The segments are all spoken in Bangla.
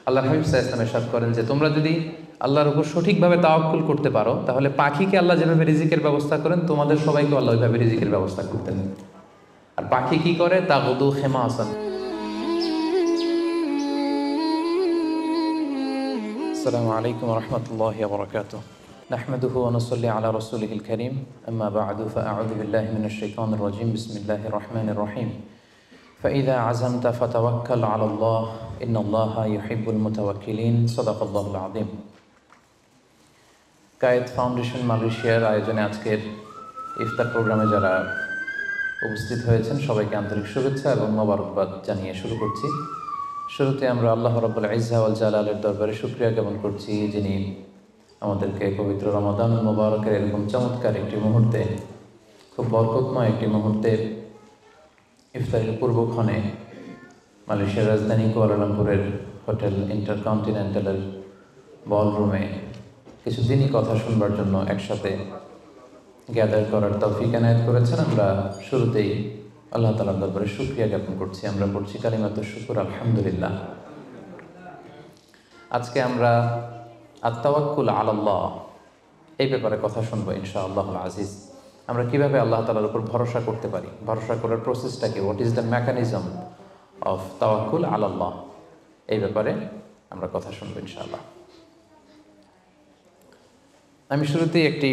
আল্লাহ হাবিব সাল্লাল্লাহু আলাইহি ওয়াসাল্লাম ইরশাদ করেন যে তোমরা যদি আল্লাহর উপর সঠিকভাবে তাওয়াক্কুল করতে পারো তাহলে পাখিকে আল্লাহ যেভাবে রিজিকের ব্যবস্থা করেন তোমাদের সবাইকে আল্লাহ ওইভাবে রিজিকের ব্যবস্থা করতেন। আর পাখি কি করে? তাগুদু খিমাসান। আসসালামু আলাইকুম ওয়া রাহমাতুল্লাহি ওয়া বারাকাতুহু। নাহমাদুহু ওয়া নুসাল্লি আলা রাসূলিহিল কারীম। আম্মা বা'দু ফাআউযু বিল্লাহি মিনাশ শাইতানির রাজীম। বিসমিল্লাহির রাহমানির রাহিম। فإذا عزمت فتوكل على الله إن الله يحب المتوكلين صدق الله العظيم। কায়েত ফাউন্ডেশন মালয়েশিয়ার আয়োজনে আজকের ইফতার প্রোগ্রামে যারা উপস্থিত হয়েছেন সবাইকে আন্তরিক শুভেচ্ছা এবং মোবারকবাদ জানিয়ে শুরু করছি। শুরুতে আমরা আল্লাহ রাব্বুল ইজ্জা ওয়াল জালালের দরবারে শুকরিয়া জ্ঞাপন করছি, যিনি আমাদেরকে পবিত্র রমাদানুল মুবারকের এরকম চমৎকার একটি মুহূর্তে, খুব বরকতময় একটি মুহূর্তে ইফতারের পূর্বক্ষণে মালয়েশিয়ার রাজধানী কুয়ালালামপুরের হোটেল ইন্টারকন্টিনেন্টালের বলরুমে কিছুদিনই কথা শুনবার জন্য একসাথে গ্যাদার করার তৌফিক এনায়েত করেছেন। আমরা শুরুতেই আল্লাহ তাআলার দরবারে শুকরিয়া জ্ঞাপন করছি। আমরা পড়ছি কালিমাতুশ শুকর, আলহামদুলিল্লাহ। আজকে আমরা আত-তাওয়াক্কুল আলাল্লাহ এই ব্যাপারে কথা শুনবো ইনশাআল্লাহুল আজিজ। আমরা কিভাবে আল্লাহ তাআলার উপর ভরসা করতে পারি, ভরসা করার প্রসেসটা কি, what is the mechanism of তাওয়াক্কুল আলাল্লাহ, এই ব্যাপারে আমরা কথা শুনবো ইনশাআল্লাহ। আমি শুরুতেই একটি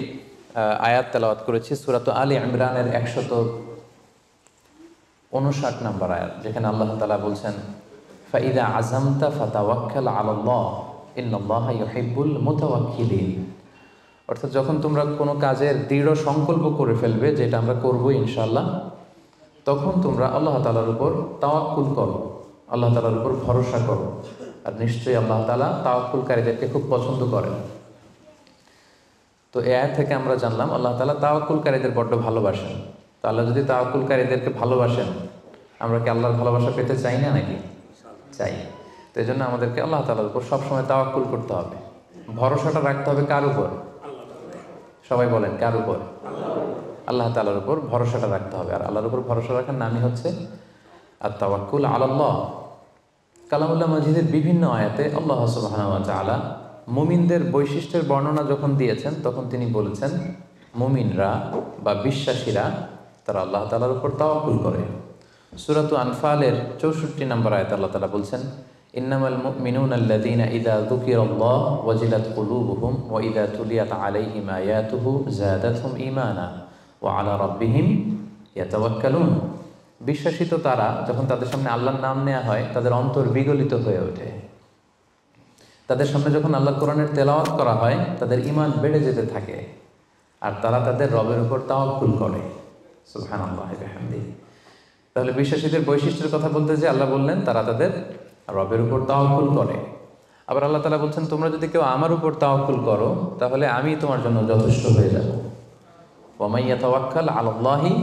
আয়াত তেলাওয়াত করেছি, সূরাত আলী ইমরানের 159 নম্বর আয়াত, যেখানে আল্লাহ তাআলা বলছেন ফাইদা আযামতা ফাতাওয়াক্কাল আলাল্লাহ ইন্নাল্লাহা ইউহিব্বুল মুতাওয়াক্কিলিন। অর্থাৎ যখন তোমরা কোনো কাজের দৃঢ় সংকল্প করে ফেলবে, যেটা আমরা করবো ইনশাআল্লাহ, তখন তোমরা আল্লাহ তাআলার উপর তাওয়াক্কুল করো, আল্লাহ তাআলার উপর ভরসা করো। আর নিশ্চয়ই আল্লাহ তাআলা তাওয়াক্কুলকারীদেরকে খুব পছন্দ করেন। তো এই আয়াত থেকে আমরা জানলাম আল্লাহ তাআলা তাওয়াক্কুলকারীদের বড্ড ভালোবাসেন। তো আল্লাহ যদি তাওয়াক্কুলকারীদেরকে ভালোবাসেন, আমরা কি আল্লাহর ভালোবাসা পেতে চাই না নাকি? চাই। তো এই জন্য আমাদেরকে আল্লাহ তাআলার উপর সবসময় তাওয়াক্কুল করতে হবে, ভরসাটা রাখতে হবে। কার উপর? সবাই বলেন, কার উপর? আল্লাহ তাআলার উপর ভরসাটা রাখতে হবে। আর আল্লাহর উপর ভরসা রাখার নামই হচ্ছে আত-তাওয়াক্কুল আলাল্লাহ। কালামুল্লাহ মাজিদের বিভিন্ন আয়াতে আল্লাহ সুবহানাহু ওয়া তাআলা মুমিনদের বৈশিষ্ট্যের বর্ণনা যখন দিয়েছেন, তখন তিনি বলেছেন মুমিনরা বা বিশ্বাসীরা তারা আল্লাহ তাআলার উপর তাওয়াক্কুল করে। সূরাত আনফালের 64 নম্বর আয়াতে আল্লাহ তাআলা বলছেন ইন্নামাল মুমিনুনা আল্লাযীনা ইযা যুকিরাল্লাহু ওয়াজিলাত কুলুবুহুম ওয়া ইযা তুলিয়াত আলাইহিম আয়াতুহু যাদাতহুম ঈমানা ওয়া আলা রাব্বিহিম ইয়াতাওয়াক্কালুন। বিশ্বাসী তো তারা, যখন তাদের সামনে আল্লাহর নাম নেওয়া হয় তাদের অন্তর বিগলিত হয়ে ওঠে। তাদের সামনে যখন আল্লাহর কোরআনের তেলাওয়াত করা হয় তাদের ঈমান বেড়ে যেতে থাকে, আর তারা তাদের রবের উপর তাওয়াক্কুল করে। সুবহানাল্লাহি ওয়া বিহামদিহি। তাহলে বিশ্বাসীদের বৈশিষ্ট্যের কথা বলতে যে আল্লাহ বললেন তারা তাদের রবের উপর তাওয়াক্কুল করে। আবার আল্লাহ তাআলা বলছেন তোমরা যদি কেউ আমার উপর তাওয়াক্কুল করো তাহলে আমি তোমার জন্য যথেষ্ট হয়ে যাব। ওয়া মান ইয়াতাওয়াক্কাল আলাল্লাহি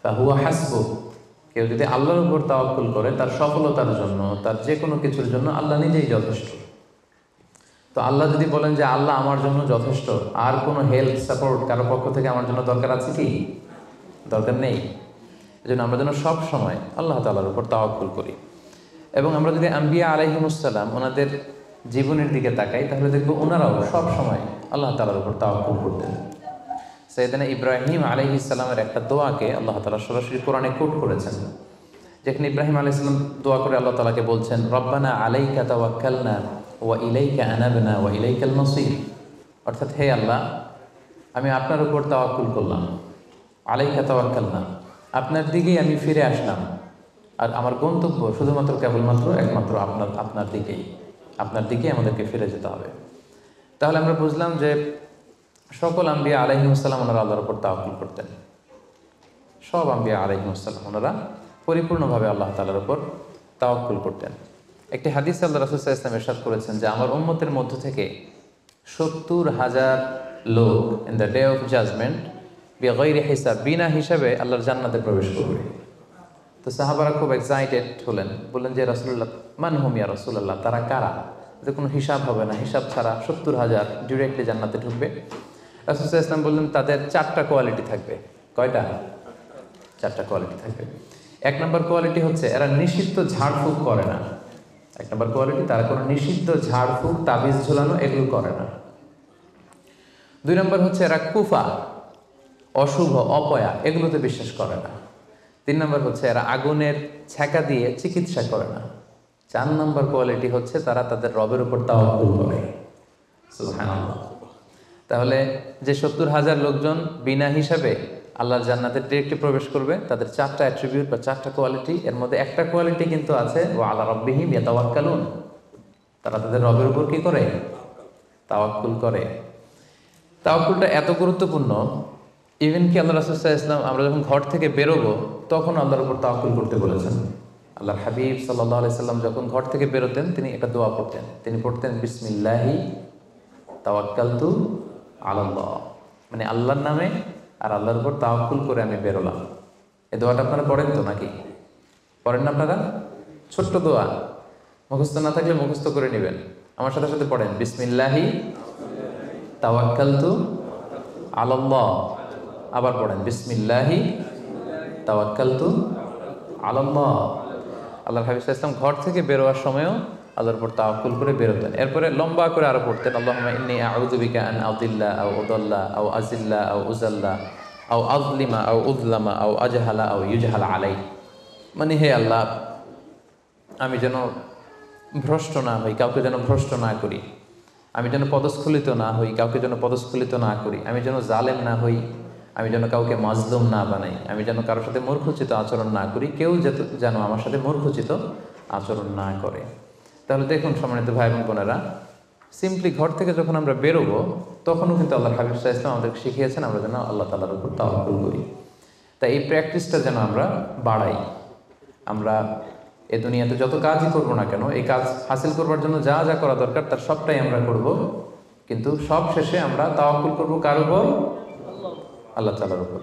ফাহুয়া হাসবুহ। কেউ যদি আল্লাহর উপর তাওয়াক্কুল করে তার সফলতার জন্য, তার যে কোনো কিছুর জন্য আল্লাহ নিজেই যথেষ্ট। তো আল্লাহ যদি বলেন যে আল্লাহ আমার জন্য যথেষ্ট, আর কোনো হেল্প সাপোর্ট কারো পক্ষ থেকে আমার জন্য দরকার আছে কি? দরকার নেই। এজন্য আমরা যেন সব সময় আল্লাহ তাআলার উপর তাওয়াক্কুল করি। এবং আমরা যদি আম্বিয়া আলাইহিমুসসালাম ওনাদের জীবনের দিকে তাকাই তাহলে দেখব ওনারাও সব সময় আল্লাহ তাআলার উপর তাওয়াক্কুল করতেন। সাইয়েদনা ইব্রাহিম আলাইহিস সালামের একটা দোয়াকে আল্লাহ তাআলা সরাসরি কোরআনে কোট করেছেন, যেখানে ইব্রাহিম আলাইহিস সালাম দোয়া করে আল্লাহ তাআলাকে বলছেন রব্বানা আলাইকা তাওয়াক্কালনা ওয়া ইলাইকা আনাবনা ওয়া ইলাইকাল মাসির। অর্থাৎ হে আল্লাহ, আমি আপনার উপর তাওয়াক্কুল করলাম, আলাইকা তাওয়াক্কালনা, আপনার দিকেই আমি ফিরে আসলাম, আর আমার গন্তব্য শুধুমাত্র কেবলমাত্র একমাত্র আপনার দিকেই আমাদেরকে ফিরে যেতে হবে। তাহলে আমরা বুঝলাম যে সকল আম্বিয়া আলাইহিমুসসালাম ওনারা আল্লাহর উপর তাওয়াক্কুল করতেন। সব আম্বিয়া আলাইহিমুসসালাম ওনারা পরিপূর্ণভাবে আল্লাহ তাআলার উপর তাওয়াক্কুল করতেন। একটি হাদিস আল্লাহ রাসূল সাল্লাল্লাহু আলাইহি ওয়াসাল্লাম ইরশাদ করেছেন যে আমার উম্মতের মধ্য থেকে 70,000 লোক in the day of judgement বিগাইরি হিসাব, বিনা হিসাবে আল্লাহর জান্নাতে প্রবেশ করবে। তো সাহাবারা খুব এক্সাইটেড হলেন, বললেন যে রাসূলুল্লাহ মান হুম ইয়া রাসূলুল্লাহ, তারা কারা যে কোনো হিসাব হবে না, হিসাব ছাড়া 70,000 ডিরেক্টলি জান্নাতে ঢুকবে? রাসূল সাল্লাল্লাহু আলাইহি ওয়াসাল্লাম বললেন তাদের 4টা কোয়ালিটি থাকবে। কয়টা? 4টা কোয়ালিটি থাকবে। 1 নম্বর কোয়ালিটি হচ্ছে এরা নিষিদ্ধ ঝাড়ফুঁক করে না। এক নম্বর কোয়ালিটি, তারা কোনো নিষিদ্ধ ঝাড়ফুঁক তাবিজ ঝোলানো এগুলো করে না। 2 নম্বর হচ্ছে এরা কুফা, অশুভ, অপয়া এগুলোতে বিশ্বাস করে না। 3 নম্বর হচ্ছে এরা আগুনের ছ্যাঁকা দিয়ে চিকিৎসা করে না। 4 নম্বর কোয়ালিটি হচ্ছে তারা তাদের রবের উপর তাওয়াক্কুল করে। সুবহানাল্লাহ। তাহলে যে 70,000 লোকজন বিনা হিসাবে আল্লাহর জান্নাতে ডিরেক্টলি প্রবেশ করবে, তাদের 4টা অ্যাট্রিবিউট বা 4টা কোয়ালিটি, এর মধ্যে একটা কোয়ালিটি কিন্তু আছে, ওয়া আলা রাব্বিহিম ইয়াতাওয়াক্কালুন, তারা তাদের রবের উপর কি করে? তাওয়াক্কুল করে। তাওয়াক্কুলটা এত গুরুত্বপূর্ণ, ইভেন কি আল্লাহ রাসূল সাল্লাল্লাহু আলাইহি ওয়াসাল্লাম আমরা যখন ঘর থেকে বেরোবো তখন আল্লাহর উপর তাওয়াক্কুল করতে বলেছেন। আল্লাহর হাবিব সাল্লাল্লাহু আলাইহি সাল্লাম যখন ঘর থেকে বেরোতেন তিনি একটা দোয়া পড়তেন, তিনি পড়তেন বিসমিল্লাহি তাওয়াক্কালতু আলাল্লাহ, মানে আল্লাহর নামে আর আল্লাহর উপর তাওয়াক্কুল করে আমি বেরোলাম। এই দোয়াটা আপনারা পড়েন তো নাকি? পড়েন না আপনারা? ছোট্ট দোয়া, মুখস্থ না থাকলে মুখস্থ করে নেবেন, আমার সাথে সাথে পড়েন বিসমিল্লাহি তাওয়াক্কালতু আলাল্লাহ। আবার পড়েন বিসমিল্লাহি তাওয়াক্কালতু আলাল্লাহ। আল্লাহর হাবিব সাল্লাল্লাহু আলাইহি ওয়াসাল্লাম ঘর থেকে বেরোয়ার সময়ও আল্লাহর উপর তাওয়াক্কুল করে বেরোতেন। এরপরে লম্বা করে আরো পড়তেন আল্লাহুম্মা ইন্নী আউযু বিকা আন আযিল্লা আও উদাল্লা আও আজিল্লা আও উযাল্লা আও আযলিমা আও উযলামা আও আজহালা আও ইউজহালা আলাই, মানে হে আল্লাহ আমি যেন ভ্রষ্ট না হই, কাউকে যেন ভ্রষ্ট না করি, আমি যেন পদস্খলিত না হই, কাউকে যেন পদস্খলিত না করি, আমি যেন জালেম না হই, আমি যেন কাউকে মাজলুম না বানাই, আমি যেন কারোর সাথে মূর্খোচিত আচরণ না করি, কেউ যেন আমার সাথে মূর্খোচিত আচরণ না করে। তাহলে দেখুন সম্মানিত ভাই এবং বোনেরা, সিম্পলি ঘর থেকে যখন আমরা বেরোবো তখনও কিন্তু আল্লাহর হাবিব সাল্লাল্লাহু আলাইহি ওয়াসাল্লাম আমাদেরকে শিখিয়েছেন আমরা যেন আল্লাহ তাআলার উপর তাওয়াক্কুল করি। তাই এই প্র্যাকটিসটা যেন আমরা বাড়াই। আমরা এ দুনিয়াতে যত কাজই করবো না কেন, এই কাজ হাসিল করবার জন্য যা যা করা দরকার তার সবটাই আমরা করব, কিন্তু সব শেষে আমরা তাওয়াক্কুল করব কার উপর? আল্লাহ তাআলার উপর।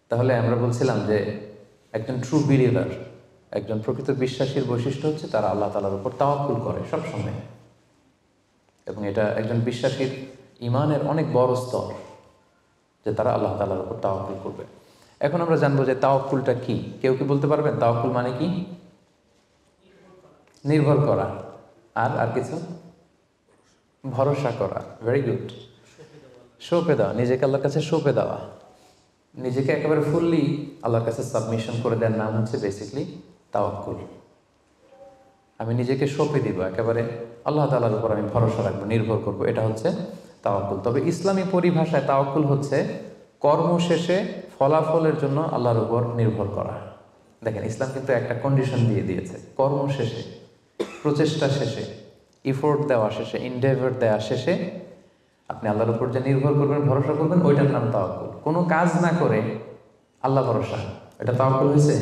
তাহলে আমরা বলছিলাম যে একজন ট্রু বিলিভার, একজন প্রকৃত বিশ্বাসীর বৈশিষ্ট্য হচ্ছে তারা আল্লাহ তাআলার উপর তাওয়াক্কুল করে সবসময়, এবং এটা একজন বিশ্বাসীর ঈমানের অনেক বড় স্তর যে তারা আল্লাহ তাআলার উপর তাওয়াক্কুল করবে। এখন আমরা জানবো যে তাওয়াক্কুলটা কি। কেউ কি বলতে পারবেন তাওয়াক্কুল মানে কি? নির্ভর করা, আর কিছু? ভরসা করা। Very good. সঁপে দেওয়া, নিজেকে আল্লাহর কাছে সঁপে দেওয়া, নিজেকে একেবারে ফুললি আল্লাহর কাছে সাবমিশন করে দেওয়ার নাম হচ্ছে বেসিকলি তাওয়াক্কুল। আমি নিজেকে সঁপে দিব, একেবারে আল্লাহ তাআলার উপর আমি ভরসা রাখবো, নির্ভর করব, এটা হচ্ছে তাওয়াক্কুল। তবে ইসলামী পরিভাষায় তাওয়াক্কুল হচ্ছে কর্ম শেষে ফলাফলের জন্য আল্লাহর উপর নির্ভর করা। দেখেন ইসলাম কিন্তু একটা কন্ডিশন দিয়ে দিয়েছে, কর্ম শেষে, প্রচেষ্টা শেষে, ইফোর্ট দেওয়া শেষে, ইনডেভার দেওয়া শেষে আপনি আল্লাহর উপর যে নির্ভর করবেন, ভরসা করবেন, ওইটার নাম তাওয়াক্কুল। কোনো কাজ না করে আল্লাহ ভরসা, এটা তাওয়াক্কুল হয়েছে?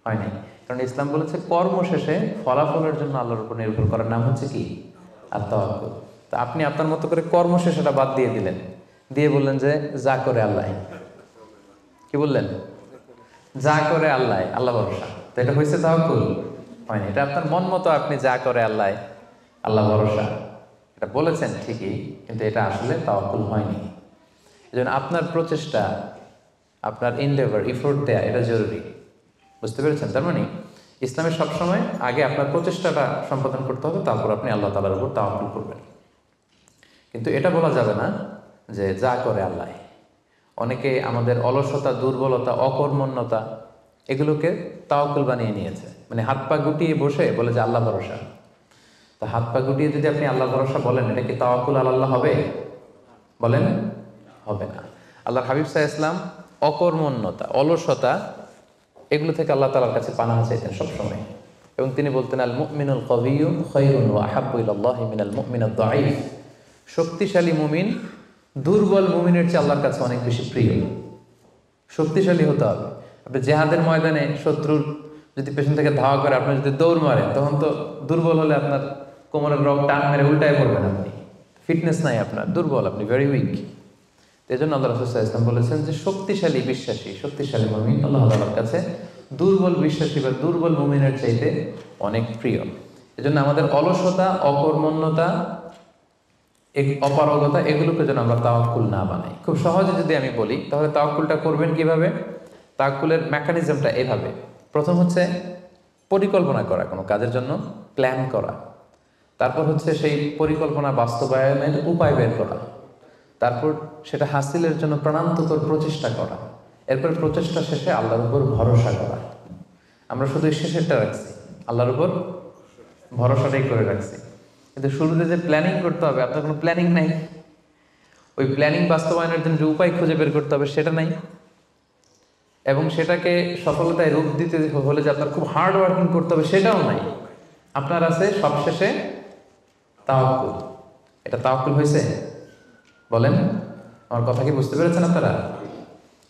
হয়নি। কারণ ইসলাম বলেছে কর্ম শেষে ফলাফলের জন্য আল্লাহর উপর নির্ভর করার নাম হচ্ছে কি? আর তাওয়াক্কুল। তা আপনি আপনার মতো করে কর্ম শেষেটা বাদ দিয়ে দিলেন, দিয়ে বললেন যে যা করে আল্লাহ। কি বললেন? যা করে আল্লাহ, আল্লাহ ভরসা। তো এটা হয়েছে তাওয়াক্কুল? হয়নি। এটা আপনার মন মতো আপনি যা করে আল্লাহ, আল্লাহ ভরসা, এটা বলেছেন ঠিকই, কিন্তু এটা আসলে তাওয়াক্কুল হয়নি। এজন্য আপনার প্রচেষ্টা, আপনার ইনডেভার, ইফোর্ট দেয়া এটা জরুরি। বুঝতে পেরেছেন? তার মানে ইসলামের সবসময় আগে আপনার প্রচেষ্টাটা সম্পাদন করতে হবে, তারপর আপনি আল্লাহ তাআলার উপর তাওয়াক্কুল করবেন। কিন্তু এটা বলা যাবে না যে যা করে আল্লাহ। অনেকে আমাদের অলসতা, দুর্বলতা, অকর্মণ্যতা এগুলোকে তাওয়াক্কুল বানিয়ে নিয়েছে, মানে হাত পা গুটিয়ে বসে বলে যে আল্লাহ ভরসা। তা হাত পা গুটিয়ে যদি আপনি আল্লাহ ভরসা বলেন, এটা কি তাওয়াক্কুল আল্লাহ হবে? বলেন, হবে না। আল্লাহর হাবিব সাল্লাল্লাহু আলাইহি ওয়াসাল্লাম অকর্মণ্যতা, অলসতা এগুলো থেকে আল্লাহ তাআলার কাছে পানাহ চাইতেন সবসময়, এবং তিনি বলতেন আল মুমিনুল কবিয়্যু খায়রুন ওয়া আহাব্বু ইলাল্লাহি মিনাল মুমিনিদ দাঈফ। শক্তিশালী মুমিন দুর্বল মুমিনের চেয়ে আল্লাহর কাছে অনেক বেশি প্রিয়। শক্তিশালী হতে হবে। আপনি জেহাদের ময়দানে শত্রুর যদি পেছন থেকে ধাওয়া করে আপনি যদি দৌড় মারেন, তখন তো দুর্বল হলে আপনার কোমরের রগ টান মেরে উল্টায় পড়বেন, আপনি ফিটনেস নাই, আপনার দুর্বল, আপনি ভেরি উইক। এই জন্য আল্লাহ রাসূল সাল্লাল্লাহু আলাইহি ওয়াসাল্লাম বলেছেন যে শক্তিশালী বিশ্বাসী, শক্তিশালী মুমিন আল্লাহ তাআলার কাছে দুর্বল বিশ্বাসী বা দুর্বল মুমিনের চাইতে অনেক প্রিয়। এজন্য আমাদের অলসতা, অকর্মণ্যতা, অপারগতা এগুলোকে যেন আমরা তাওয়াক্কুল না বানাই। খুব সহজে যদি আমি বলি, তাহলে তাওয়াক্কুলটা করবেন কিভাবে? তাওয়াক্কুলের মেকানিজমটা এভাবে। প্রথম হচ্ছে পরিকল্পনা করা কোনো কাজের জন্য, প্ল্যান করা, তারপর হচ্ছে সেই পরিকল্পনা বাস্তবায়নের উপায় বের করা, তারপর সেটা হাসিলের জন্য প্রাণান্তকর প্রচেষ্টা করা, এরপর প্রচেষ্টা শেষে আল্লাহর উপর ভরসা করা। আমরা শুধু শেষেরটা রাখছি, আল্লাহর উপর ভরসাটাই করে রাখছি, কিন্তু শুরুতে যে প্ল্যানিং করতে হবে, আপনার কোনো প্ল্যানিং নাই। ওই প্ল্যানিং বাস্তবায়নের জন্য যে উপায় খুঁজে বের করতে হবে সেটা নাই, এবং সেটাকে সফলতায় রূপ দিতে হলে যে আপনার খুব হার্ড ওয়ার্কিং করতে হবে সেটাও নাই। আপনার আছে সবশেষে তাওয়াক্কুল। এটা তাওয়াক্কুল হয়েছে? বলেন, আমার কথা কি বুঝতে পেরেছেন আপনারা?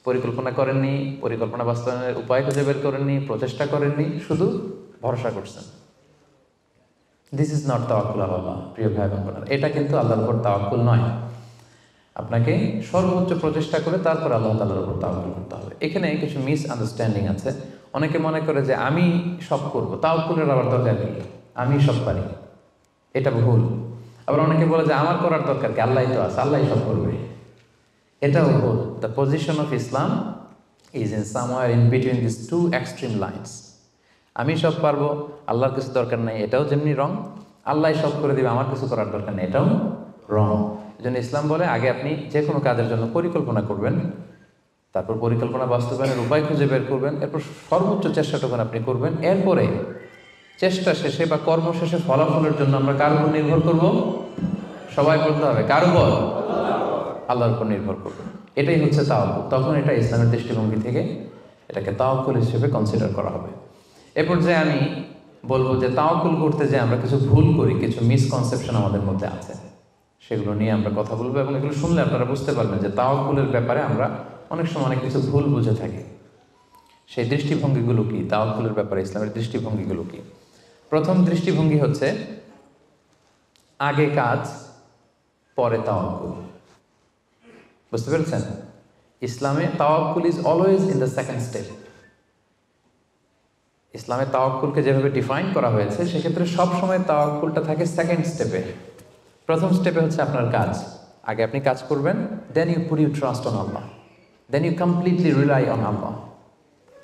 পরিকল্পনা করেননি, পরিকল্পনা বাস্তবায়নের উপায় খুঁজে বের করেননি, প্রচেষ্টা করেননি, শুধু ভরসা করছেন। দিস ইজ নট তাওয়াক্কুল আল্লাহ। প্রিয় ভাই বোনেরা, এটা কিন্তু আল্লাহর উপর তাওয়াক্কুল নয়। আপনাকে সর্বোচ্চ প্রচেষ্টা করে তারপর আল্লাহ তাআলার উপর তাওয়াক্কুল করতে হবে। এখানে কিছু মিস আন্ডারস্ট্যান্ডিং আছে। অনেকে মনে করে যে আমি সব করব, তাওয়াক্কুলের আবার দরকার কি, আমি সব পারি, এটা ভুল। আবার অনেকে বলে যে আমার করার দরকার কি, আল্লাহই তো আছে, আল্লাহই সব করবে, এটাও ভুল। The position of Islam is in somewhere in between this two extreme lines. আমি সব পারবো, আল্লাহর কিছু দরকার নেই, এটাও যেমনি রং। আল্লাহ সব করে দিবে, আমার কিছু করার দরকার নেই, এটাও রং। এই জন্য ইসলাম বলে আগে আপনি যে কোনো কাজের জন্য পরিকল্পনা করবেন, তারপর পরিকল্পনা বাস্তবায়নের উপায় খুঁজে বের করবেন, এরপর সর্বোচ্চ চেষ্টাটুকু আপনি করবেন। এরপরে চেষ্টা শেষে বা কর্ম শেষে ফলাফলের জন্য আমরা কার উপর নির্ভর করব? সবাই বলতে হবে কার উপর? আল্লাহর উপর নির্ভর করব। এটাই হচ্ছে তাওয়াক্কুল। তখন এটা ইসলামের দৃষ্টিভঙ্গি থেকে এটাকে তাওয়াক্কুল হিসেবে কনসিডার করা হবে। এরপর যে আমি বলবো যে তাওয়াক্কুল করতে যে আমরা কিছু ভুল করি, কিছু মিসকনসেপশন আমাদের মধ্যে আছে, সেগুলো নিয়ে আমরা কথা বলবো, এবং এগুলো শুনলে আপনারা বুঝতে পারবেন যে তাওয়াক্কুলের ব্যাপারে আমরা অনেক সময় অনেক কিছু ভুল বুঝে থাকি। সেই দৃষ্টিভঙ্গিগুলো কি, তাওয়াক্কুলের ব্যাপারে ইসলামের দৃষ্টিভঙ্গিগুলো কি? প্রথম দৃষ্টিভঙ্গি হচ্ছে আগে কাজ পরে তাওয়াক্কুল। বুঝতে পেরেছেন? ইসলামে তাওয়াক্কুল is always in the second step. ইসলামে তাওয়াক্কুলকে যেভাবে ডিফাইন করা হয়েছে, সেক্ষেত্রে সবসময় তাওয়াক্কুলটা থাকে সেকেন্ড স্টেপে। প্রথম স্টেপে হচ্ছে আপনার কাজ, আগে আপনি কাজ করবেন, then you put you trust on Allah, then you completely rely on Allah.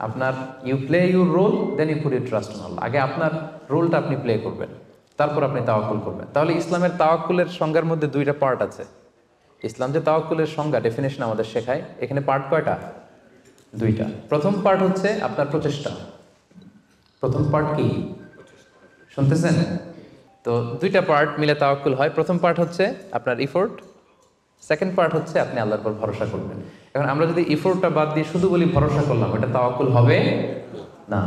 আপনার you play your role, then you put you trust on Allah. আগে আপনার রোলটা আপনি প্লে করবেন, তারপর আপনি তাওয়াক্কুল করবেন। তাহলে ইসলামের তাওয়াক্কুলের সংজ্ঞার মধ্যে দুইটা পার্ট আছে। ইসলাম যে তাওয়াক্কুলের সংজ্ঞা, ডেফিনেশন আমাদের শেখায়, এখানে পার্ট কয়টা? দুইটা। প্রথম পার্ট হচ্ছে আপনার প্রচেষ্টা। প্রথম পার্ট কি শুনতেছেন? তো দুইটা পার্ট মিলে তাওয়াক্কুল হয়। প্রথম পার্ট হচ্ছে আপনার ইফোর্ট, সেকেন্ড পার্ট হচ্ছে আপনি আল্লাহর উপর ভরসা করবেন। এখন আমরা যদি ইফোর্টটা বাদ দিয়ে শুধু বলি ভরসা করলাম, এটা তাওয়াক্কুল হবে না।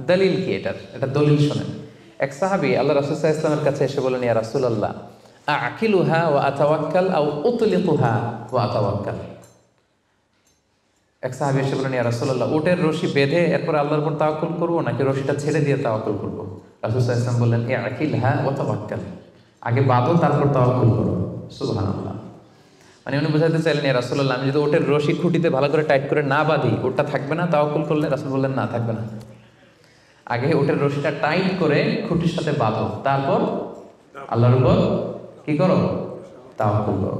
দলিল কি এটার? এটা দলিল শোনেন। এক সাহাবী আল্লাহ রাসূল সাল্লাল্লাহু আলাইহি ওয়াসাল্লামের কাছে এসে বলেন, ইয়া রাসূলুল্লাহ, আকিলুহা ওয়া আতাওয়াক্কাল আও উতলিকুহা ওয়া আতাওয়াক্কাল। এক সাহাবী এসে বলেন, ইয়া রাসূলুল্লাহ, উটের রশি বেঁধে এরপর আল্লাহর উপর তাওয়াক্কুল করব, নাকি রশিটা ছেড়ে দিয়ে তাওয়াক্কুল করব? রাসূল সাল্লাল্লাহু আলাইহি ওয়াসাল্লাম বললেন, আকিলহা ওয়া তাওয়াক্কাল, আগে বাঁধো তারপর তাওয়াক্কুল করো। সুবহানাল্লাহ। মানে উনি বোঝাতে চাইলেন, ইয়া রাসূলুল্লাহ, আমি যদি ওটের রশি খুঁটিতে ভালো করে টাইট করে না বাঁধি, ওটা থাকবে না তাওয়াক্কুল করলে? রাসূল বললেন, না, থাকবে না। আগে ওটের রশিটা টাইট করে খুঁটির সাথে বাঁধো, তারপর আল্লাহর উপর কি করো? তাওয়াক্কুল করো।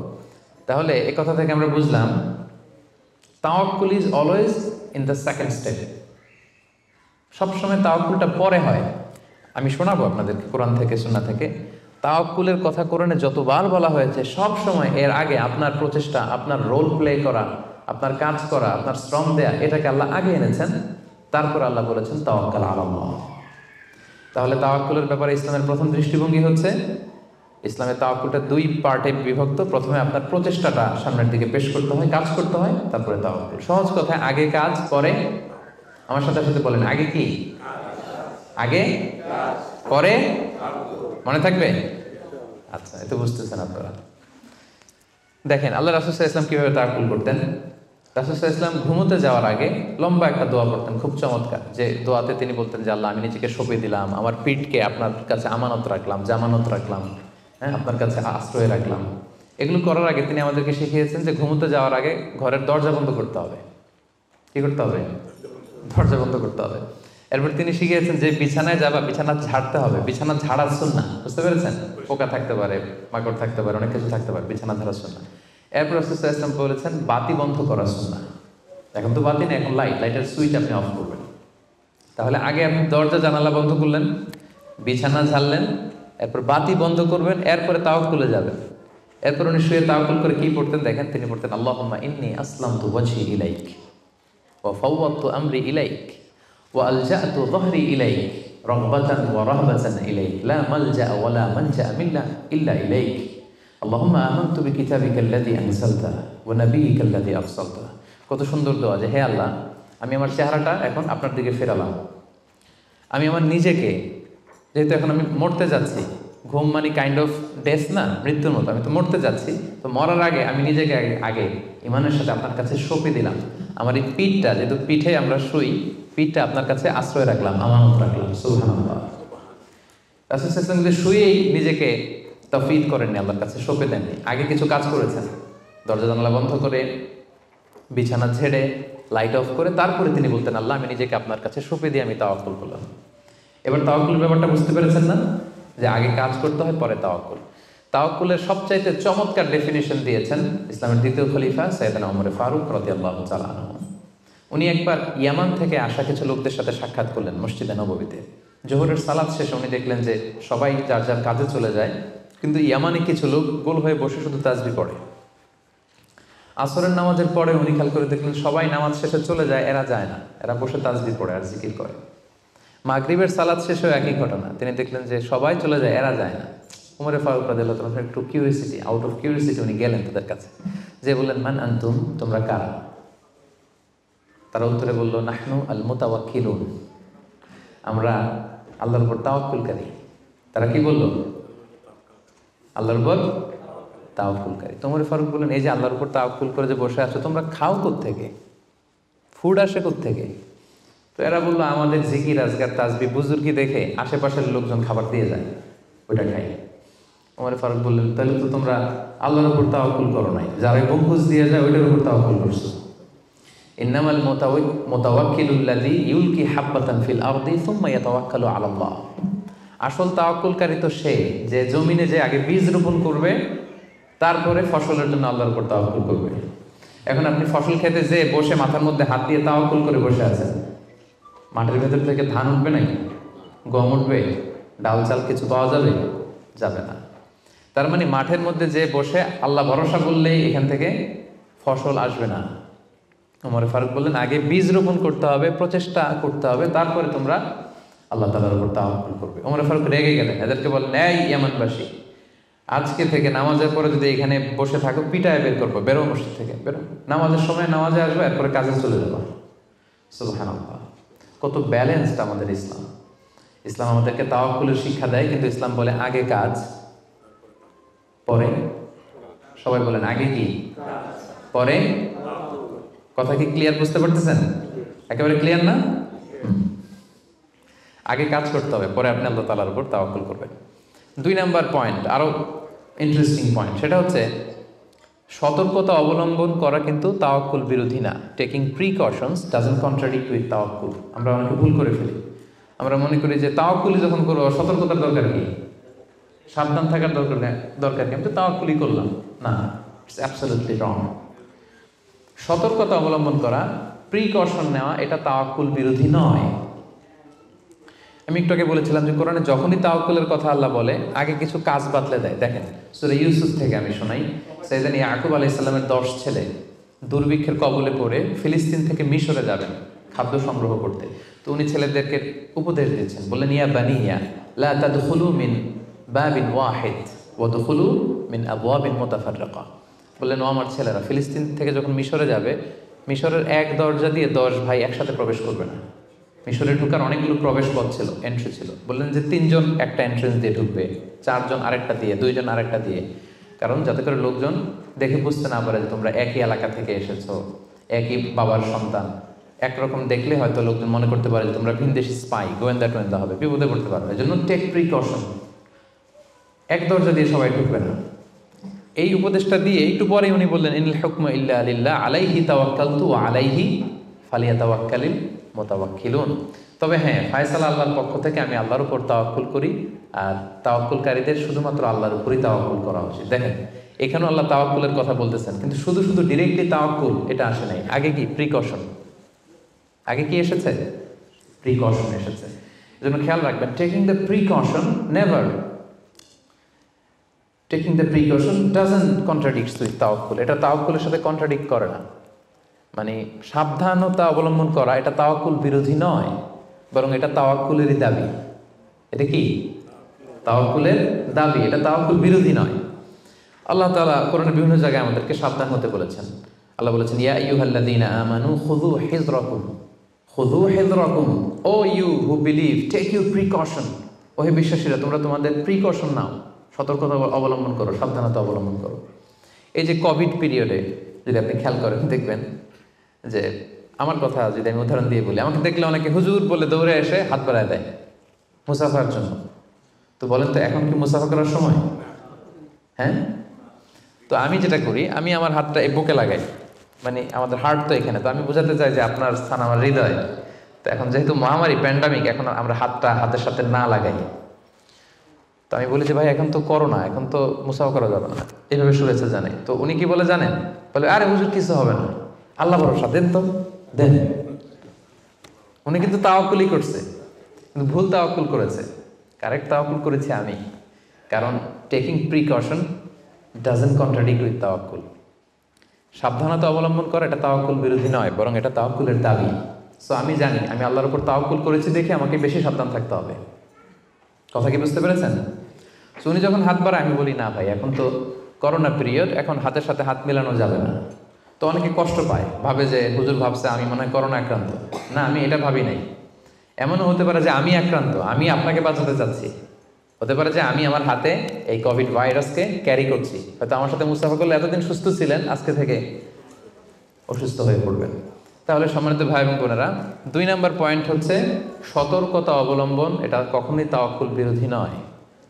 তাহলে এই কথা থেকে আমরা বুঝলাম তাওয়াক্কুল is always in the second step. সবসময় তাওয়াক্কুলটা পরে হয়। আমি শোনাবো আপনাদেরকে কোরআন থেকে, সুন্নাহ থেকে। তাওয়াক্কুলের কথা কোরআনে যতবার বলা হয়েছে, সব সময় এর আগে আপনার প্রচেষ্টা, আপনার রোল প্লে করা, আপনার কাজ করা, আপনার শ্রম দেয়া, এটাকে আল্লাহ আগে এনেছেন, তারপর আল্লাহ বলেছেন তাওয়াক্কাল আলাল্লাহ। তাহলে তাওয়াক্কুলের ব্যাপারে ইসলামের প্রথম দৃষ্টিভঙ্গি হচ্ছে, ইসলামের তাওয়াক্কুলটা দুই পার্টে বিভক্ত। প্রথমে আপনার প্রচেষ্টাটা সামনের দিকে পেশ করতে হয়, কাজ করতে হয়, তারপরে তাওয়াক্কুল। সহজ কথায় আগে কাজ পরে, আমার সাথে সাথে বলেন, আগে কি? আগে পরে, মনে থাকবে? আচ্ছা, এত বুঝতেছেন আপনারা। দেখেন আল্লাহ রাসূল সাল্লাল্লাহু আলাইহি ওয়াসাল্লাম কিভাবে তাওয়াক্কুল করতেন। রাসূল সাল্লাল্লাহু আলাইহি ওয়াসাল্লাম ঘুমোতে যাওয়ার আগে লম্বা একটা দোয়া পড়তেন, খুব চমৎকার। যে দোয়াতে তিনি বলতেন যে, আল্লাহ, আমি নিজেকে সঁপে দিলাম, আমার পিঠকে আপনার কাছে আমানত রাখলাম, জামানত রাখলাম, হ্যাঁ, আপনার কাছে আশ্রয় রাখলাম। এগুলো করার আগে তিনি আমাদেরকে শিখিয়েছেন যে ঘুমোতে যাওয়ার আগে ঘরের দরজা বন্ধ করতে হবে। কি করতে হবে? দরজা বন্ধ করতে হবে। এরপর তিনি শিখিয়েছেন যে বিছানায় যাবা, বিছানা ঝাড়তে হবে। বিছানা ঝাড়ার সুন্নাহ, বুঝতে পেরেছেন? পোকা থাকতে পারে, মাকড় থাকতে পারে, অনেক কিছু থাকতে পারে, বিছানা ঝাড়ার সুন্নাহ। এরপর রাসূল সাল্লাল্লাহু আলাইহি ওয়াসাল্লাম বলেছেন বাতি বন্ধ করার সুন্নাহ। এখন তো বাতি নেই, এখন লাইটের সুইচ আপনি অফ করবেন। তাহলে আগে আপনি দরজা জানালা বন্ধ করলেন, বিছানা ঝাড়লেন, এরপর বাতি বন্ধ করবেন, এরপরে তাওয়াক্কুলে যাবেন। এরপর উনি শুয়ে তাওয়াক্কুল করে কি পড়তেন দেখেন, তিনি পড়তেন আল্লাহুম্মা ইন্নী আসলামতু ওয়াজহি ইলাইক ওয়া ফাওয়াদতু আমরি ইলাইক ওয়া আলজা'তু যহরি ইলাইক রাগবাতান ওয়া রাহবাতান ইলাইক লা মালজা'a ওয়া লা মানজা'a মিন্না ইল্লা ইলাইক আল্লাহুম্মা আমানতু বিকিতাবিকাল্লাযী আনজালতা ওয়া নাবিয়্যিকাল্লাযী আরসালতা। কত সুন্দর দোয়া যে হে আল্লাহ, আমি আমার চেহারাটা এখন আপনার দিকে ফেরালাম। আমি আমার নিজেকে, যেহেতু এখন আমি মরতে যাচ্ছি, ঘুম মানে কাইন্ড অফ ডেথ না, মৃত্যুর মতো, আমি তো মরতে যাচ্ছি, তো মরার আগে আমি নিজেকে আগে ইমানের সাথে আপনার কাছে সঁপে দিলাম। আমার এই পিঠটা, যেহেতু পিঠে আমরা শুই, পিঠটা আপনার কাছে আশ্রয় রাখলাম, আমানত রাখলাম। সুবহানাল্লাহ। রাসূল সাল্লাল্লাহু আলাইহি ওয়াসাল্লাম শুয়েই নিজেকে তাফওয়ীদ করেননি, আল্লাহর কাছে সঁপে দেননি, আগে কিছু কাজ করেছেন। দরজা জানালা বন্ধ করে, বিছানা ঝেড়ে, লাইট অফ করে তারপরে তিনি বলতেন আল্লাহ, আমি নিজেকে আপনার কাছে সঁপে দিয়ে আমি তাওয়াক্কুল করলাম। এবার তাওয়াক্কুলের ব্যাপারটা বুঝতে পেরেছেন না, যে আগে কাজ করতে হয় পরে তাওয়াক্কুল। তাওয়াক্কুলের সবচাইতে চমৎকার ডেফিনিশন দিয়েছেন ইসলামের দ্বিতীয় খলিফা সাইয়েদনা ওমর ফারুক রাদিয়াল্লাহু তাআলা আনহু। উনি একবার ইয়ামান থেকে আসা কিছু লোকদের সাথে সাক্ষাৎ করলেন মসজিদে নববীতে। জোহরের সালাত শেষে উনি দেখলেন যে সবাই যার যার কাজে চলে যায়, কিন্তু ইয়ামানে কিছু লোক গোল হয়ে বসে শুধু তাসবিহ পড়ে। আসরের নামাজের পরে উনি খেয়াল করে দেখলেন সবাই নামাজ শেষে চলে যায়, এরা যায় না, এরা বসে তাসবিহ পড়ে আর জিকির করে। মাগরিবের সালাত শেষেও একই ঘটনা, তিনি দেখলেন যে সবাই চলে যায়, এরা যায় না। ওমর ফারুক রাদিয়াল্লাহু তাআলা একটু কিউরিয়াসিটি, আউট অফ কিউরিয়াসিটি উনি গেলেন তাদের কাছে, যে বললেন মান আনতুম, তোমরা কারা? তারা উত্তরে বলল নাহনু আল মুতাওয়াক্কিলুন, আমরা আল্লাহর উপর তাওয়াক্কুলকারী। তারা কি বলল? আল্লাহর উপর তাওয়াক্কুলকারী। ওমর ফারুক বললেন এই যে আল্লাহর উপর তাওয়াক্কুল করে যে বসে আছো, তোমরা খাও কোত্থেকে? ফুড আসে কোত্থেকে? তো এরা বললো আমাদের জিকির আজকার তাসবিহ বুজুর্গি দেখে আশেপাশের লোকজন খাবার দিয়ে যায়, ওইটা খাই। ওমর ফারুক বললেন তাহলে তো তোমরা আল্লাহর উপর তাওয়াক্কুল করো নাই, যারা গম্বুজ দিয়ে যায় ওইটার উপর তাওয়াক্কুল করছো। ইন্নামাল মুতাওয়াক্কিলুল্লাযী ইউলকি হাব্বাতান ফিল আরদি সুম্মা ইয়াতাওয়াক্কালু আলাল্লাহ। আসল তাওয়াক্কুলকারী তো সে যে জমিনে যে আগে বীজ রোপণ করবে, তারপরে ফসলের জন্য আল্লাহর উপর তাওয়াক্কুল করবে। এখন আপনি ফসল খেতে যে বসে মাথার মধ্যে হাত দিয়ে তাওয়াক্কুল করে বসে আছেন, মাটির ভেতর থেকে ধান উঠবে নাকি? গম উঠবে? ডাল চাল কিছু পাওয়া যাবে? যাবে না। তার মানে মাঠের মধ্যে যে বসে আল্লাহ ভরসা করলেই এখান থেকে ফসল আসবে না। ওমর ফারুক বললেন আগে বীজ রোপণ করতে হবে, প্রচেষ্টা করতে হবে, তারপরে তোমরা আল্লাহ তাআলার উপর তাওয়াক্কুল করবে। ওমর ফারুক রেগে গেলেন, এদেরকে বললেন এই ইয়ামানবাসী, আজকে থেকে নামাজের পরে যদি এখানে বসে থাকো পিটায় বের করবো, বেরো মসজিদ থেকে, বেরো। নামাজের সময় নামাজে আসবে, এরপরে কাজে চলে যাবো। সুবহানাল্লাহ। কত ব্যালেন্সড আমাদের ইসলাম। ইসলাম আমাদেরকে তাওয়াক্কুলের শিক্ষা দেয়, কিন্তু ইসলাম বলে আগে কাজ পরে। সবাই বলেন আগে কি পরে? কথা কি ক্লিয়ার বুঝতে পারতেছেন? একেবারে ক্লিয়ার না? আগে কাজ করতে হবে, পরে আপনি আল্লাহ তাআলার উপর তাওয়াক্কুল করবেন। 2 নাম্বার পয়েন্ট, আরো ইন্টারেস্টিং পয়েন্ট, সেটা হচ্ছে সতর্কতা অবলম্বন করা কিন্তু তাওয়াক্কুল বিরোধী না। Taking precautions doesn't contradict with তাওয়াক্কুল। আমরা অনেকে ভুল করে ফেলি, আমরা মনে করি যে তাওয়াক্কুলই যখন করবো সতর্কতার দরকার কি, সাবধান থাকার দরকার কি, আমি তো তাওয়াক্কুলই করলাম। না, ইটস অ্যাবসলিউটলি রং। সতর্কতা অবলম্বন করা, প্রিকশন নেওয়া, এটা তাওয়াক্কুল বিরোধী নয়। আমি একটু আগে বলেছিলাম যে কোরআনে যখনই তাওয়াক্কুলের কথা আল্লাহ বলে আগে কিছু কাজ বাতলে দেয়। দেখেন সূরা ইউসুফ থেকে আমি শোনাই, সাইয়েদনা ইয়াকুব আলাইহিস সালামের 10 ছেলে দুর্ভিক্ষের কবলে পড়ে ফিলিস্তিন থেকে মিশরে যাবেন খাদ্য সংগ্রহ করতে। তো উনি ছেলেদেরকে উপদেশ দিয়েছেন, বললেন ইয়া বানিয়া লা তাদখুলু মিন বাবিন ওয়াহিদ ওয়াদখুলু মিন আবওয়াবিন মুতাফাররাকা। বললেন ও আমার ছেলেরা, ফিলিস্তিন থেকে যখন মিশরে যাবে, মিশরের এক দরজা দিয়ে 10 ভাই একসাথে প্রবেশ করবে না। মিশরে ঢুকার অনেকগুলো প্রবেশ পথ ছিল, এন্ট্রি ছিল। বললেন যে 3 জন একটা এন্ট্রেন্স দিয়ে ঢুকবে, 4 জন আরেকটা দিয়ে, 2 জন আরেকটা দিয়ে, কারণ যাতে করে লোকজন দেখে বুঝতে না পারে যে তোমরা একই এলাকা থেকে এসেছো, একই বাবার সন্তান। একরকম দেখলে হয়তো লোকজন মনে করতে পারে যে তোমরা ভিনদেশি স্পাই, গোয়েন্দা হবে, বিপদে পড়তে পারবে। এই জন্য টেক প্রিকশন, এক দরজা দিয়ে সবাই ঢুকবে না। এই উপদেশটা দিয়ে একটু পরে উনি বললেন ইনিল হুকমু ইল্লা লিল্লাহ আলাইহি তাওয়াক্কালতু ওয়া আলাইহি ফালিয়াতাওয়াক্কালিল মুতাওয়াক্কিলুন। তবে হ্যাঁ, ফায়সালা আল্লাহর পক্ষ থেকে, আমি আল্লাহর উপর তাওয়াক্কুল করি, আর তাওয়াক্কুলকারীদের শুধুমাত্র আল্লাহর উপরই তাওয়াক্কুল করা উচিত। দেখেন এখানেও আল্লাহ তাওয়াক্কুলের কথা বলতেছেন, কিন্তু শুধু ডিরেক্টলি তাওয়াক্কুল এটা আসে নাই। আগে কি প্রিকশন, আগে কি এসেছে? প্রিকশন এসেছে। এজন্য খেয়াল রাখবেন, taking the precaution never, taking the precaution doesn't contradicts with তাওয়াক্কুল। এটা তাওয়াক্কুলের সাথে কন্ট্রাডিক্ট করে না। মানে সাবধানতা অবলম্বন করা এটা তাওয়াক্কুল বিরোধী নয়, বরং এটা তাওয়াক্কুলেরই দাবি। এটা কি? তাওয়াক্কুলের দাবি, এটা তাওয়াক্কুল বিরোধী নয়। আল্লাহ তাআলা কোরআনের বিভিন্ন জায়গায় আমাদেরকে সাবধান হতে বলেছেন। আল্লাহ বলেছেন, ইয়া আইয়ুহাল্লাযীনা আমানু খুযু হিযরাকুম, খুযু হিযরাকুম, O you who believe, take your precaution. ও হে বিশ্বাসীরা, তোমরা তোমাদের প্রিকশন নাও, সতর্কতা অবলম্বন করো, সাবধানতা অবলম্বন করো। এই যে কোভিড পিরিয়ডে যদি আপনি খেয়াল করেন, দেখবেন যে আমার কথা যদি আমি উদাহরণ দিয়ে বলি, আমাকে দেখলে অনেকে হুজুর বলে দৌড়ে এসে হাত বাড়ায় দেয় মুসাফার জন্য। তো বলেন তো এখন কি মুসাফা করার সময়? হ্যাঁ। তো আমি যেটা করি, আমি আমার হাতটা এই বুকে লাগাই, মানে আমাদের হার্ট তো এখানে, তো আমি বোঝাতে চাই যে আপনার স্থান আমার হৃদয়। তো এখন যেহেতু মহামারী প্যান্ডামিক, এখন আমরা হাতটা হাতের সাথে না লাগাই। তো আমি বলি যে ভাই এখন তো করোনা, এখন তো মুসাফা করা যাবে না, এইভাবে শুনেছে জানে। তো উনি কি বলে জানেন? বলে আরে হুজুর কিছু হবে না, আল্লাহ ভরসা, দেন তো দেন। উনি কিন্তু তাওয়াক্কুলই করছে, কিন্তু ভুল তাওয়াক্কুল করেছে। কারেক্ট তাওয়াক্কুল করেছি আমি, কারণ taking precaution doesn't contradict with তাওয়াক্কুল। সাবধানতা অবলম্বন করা এটা তাওয়াক্কুল বিরোধী নয়, বরং এটা তাওয়াক্কুলের দাবি। সো আমি জানি আমি আল্লাহর উপর তাওয়াক্কুল করেছি দেখে আমাকে বেশি সাবধান থাকতে হবে। কথা কি বুঝতে পেরেছেন? সো উনি যখন হাত বাড়ায়, আমি বলি না ভাই এখন তো করোনা পিরিয়ড, এখন হাতের সাথে হাত মেলানো যাবে না। তো অনেকে কষ্ট পায়, ভাবে যে হুজুর ভাবছে আমি মনে হয় করোনা আক্রান্ত। না, আমি এটা ভাবি নাই। এমনও হতে পারে যে আমি আক্রান্ত, আমি আপনাকে বাঁচাতে চাচ্ছি। হতে পারে যে আমি আমার হাতে এই কোভিড ভাইরাসকে ক্যারি করছি, হয়তো আমার সাথে মুসাফা করলে এতদিন সুস্থ ছিলেন, আজকে থেকে অসুস্থ হয়ে পড়বেন। তাহলে সম্মানিত ভাই এবং বোনেরা, 2 নম্বর পয়েন্ট হচ্ছে সতর্কতা অবলম্বন। এটা কখনোই তাওয়াক্কুল বিরোধী নয়,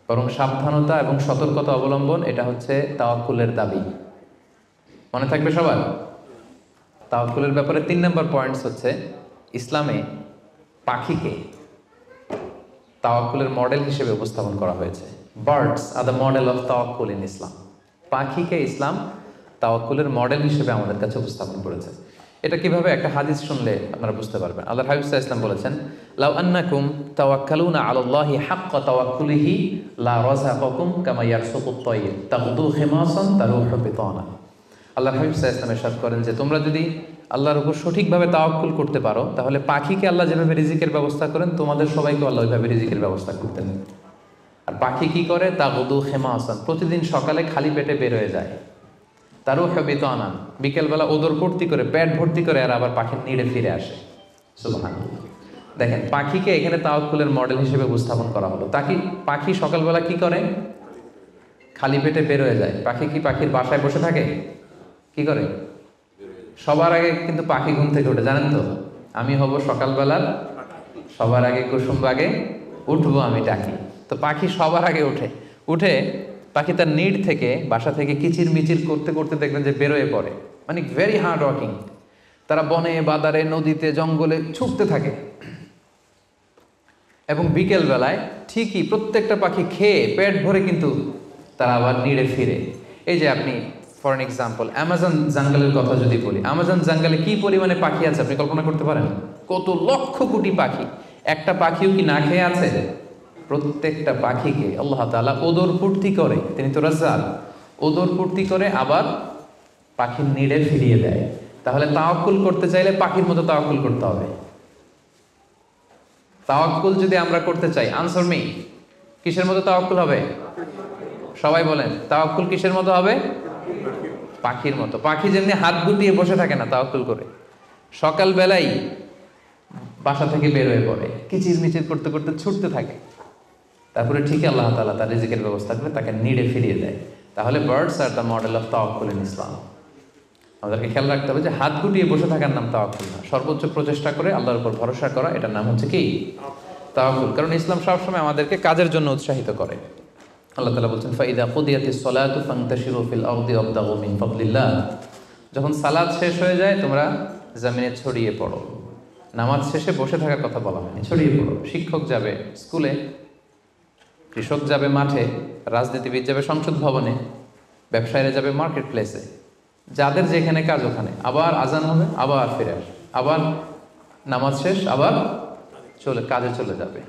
বরং সাবধানতা এবং সতর্কতা অবলম্বন এটা হচ্ছে তাওয়াক্কুলের দাবি। মনে থাকবে সবার? তাওয়াক্কুলের ব্যাপারে 3 নম্বর পয়েন্টস হচ্ছে, ইসলামে পাখিকে তাওয়াক্কুলের মডেল হিসেবে উপস্থাপন করা হয়েছে। Birds are the model of তাওয়াক্কুল ইন ইসলাম। পাখিকে ইসলাম তাওয়াক্কুলের মডেল হিসেবে আমাদের কাছে উপস্থাপন করেছে। এটা কিভাবে? একটা হাদিস শুনলে আপনারা বুঝতে পারবেন। আল্লাহর হাবিব সাল্লাল্লাহু আলাইহি ওয়াসাল্লাম বলেছেন, লাউ আন্নাকুম তাওয়াক্কালুনা আলাল্লাহি হাক্কা তাওয়াক্কুলিহি লা রাযাকাকুম কামা ইয়ারসুকুত তায়র তাগদু খিমাসান তারুহু বিতানা। আল্লাহর হাবিব সাল্লাল্লাহু আলাইহি ওয়াসাল্লাম ইরশাদ করেন যে তোমরা যদি আল্লাহর উপর সঠিকভাবে তাওয়াক্কুল করতে পারো, তাহলে পাখিকে আল্লাহ যেভাবে রিজিকের ব্যবস্থা করেন, তোমাদের সবাইকে আল্লাহ ওইভাবে রিজিকের ব্যবস্থা করতেন। আর পাখি কি করে? তাগদু খিমাসান, প্রতিদিন সকালে খালি পেটে বের হয়ে যায়। তারুহু বিতানা, বিকেলবেলা ওদর ভর্তি করে, পেট ভর্তি করে, আর আবার পাখির নিড়ে ফিরে আসে। সুবহানাল্লাহ। দেখেন, পাখিকে এখানে তাওয়াক্কুলের মডেল হিসেবে উপস্থাপন করা হলো। পাখি সকালবেলা কি করে? খালি পেটে বের হয়ে যায়। পাখি কি পাখির বাসায় বসে থাকে? কি করে? সবার আগে কিন্তু পাখি ঘুম থেকে ওঠে, জানেন তো? আমি হব সকালবেলার সবার আগে কুসুম বাগে, উঠবো আমি ডাকি। তো পাখি সবার আগে উঠে পাখি তার নিড থেকে, বাসা থেকে কিচির মিচির করতে করতে দেখবেন যে বেরোয় পড়ে। মানে ভেরি হার্ড ওয়ার্কিং। তারা বনে, বাদারে, নদীতে, জঙ্গলে ছুটতে থাকে। এবং বিকেল বেলায় ঠিকই প্রত্যেকটা পাখি খেয়ে পেট ভরে কিন্তু তারা আবার নিড়ে ফিরে। এই যে আপনি ফর এন এক্সাম্পল অ্যামাজন জঙ্গলের কথা যদি বলি, অ্যামাজন জঙ্গলে কি পরিমাণে পাখি আছে আপনি কল্পনা করতে পারেন? কত লক্ষ কোটি পাখি। একটা পাখিও কি না খেয়ে আছে? প্রত্যেকটা পাখিকে আল্লাহ তাআলা ওদর পূর্তি করে, তিনি তো রাজ্জাক, ওদর পূর্তি করে আবার পাখির নিড়ে ফিরিয়ে দেয়। তাহলে তাওয়াক্কুল করতে চাইলে পাখির মতো তাওয়াক্কুল করতে হবে। তাওয়াক্কুল যদি আমরা করতে চাই, আনসার মি, কিসের মতো তাওয়াক্কুল হবে? সবাই বলেন, তাওয়াক্কুল কিসের মতো হবে? পাখির মতো। পাখি যেমনি হাত গুটিয়ে বসে থাকে না তাওয়াক্কুল করে, সকালবেলাই বাসা থেকে বের হয়ে পড়ে, কিচির মিচির করতে করতে ছুটতে থাকে, তারপরে ঠিক আল্লাহ তাআলা তার রিজিকের ব্যবস্থা করে তাকে নিড়ে ফিরিয়ে দেয়। তাহলে birds are the model of তাওয়াক্কুল ইন ইসলাম। আমাদেরকে খেয়াল রাখতে হবে যে হাত গুটিয়ে বসে থাকার নাম তাওয়াক্কুল না, সর্বোচ্চ প্রচেষ্টা করে আল্লাহর উপর ভরসা করা, এটার নাম হচ্ছে কি? তাওয়াক্কুল। কারণ ইসলাম সবসময় আমাদেরকে কাজের জন্য উৎসাহিত করে। আল্লাহ তাআলা বলছেন, ফাইদা কুদিয়াতিস সালাতু ফান্তাশিরু ফিল আরদি ওয়াবতাগু মিন ফাদলিল্লাহ। যখন সালাত শেষ হয়ে যায় তোমরা জমিনে ছড়িয়ে পড়ো। নামাজ শেষে বসে থাকার কথা বলা হয়নি, ছড়িয়ে পড়ো। শিক্ষক যাবে স্কুলে, কৃষক যাবে মাঠে, রাজনীতিবিদ যাবে সংসদ ভবনে, ব্যবসায়ীরা যাবে মার্কেট প্লেসে, যাদের যেখানে কাজ ওখানে। আবার আজান হবে, আবার ফিরে আসবে, আবার নামাজ শেষ, আবার কাজে চলে যাবে।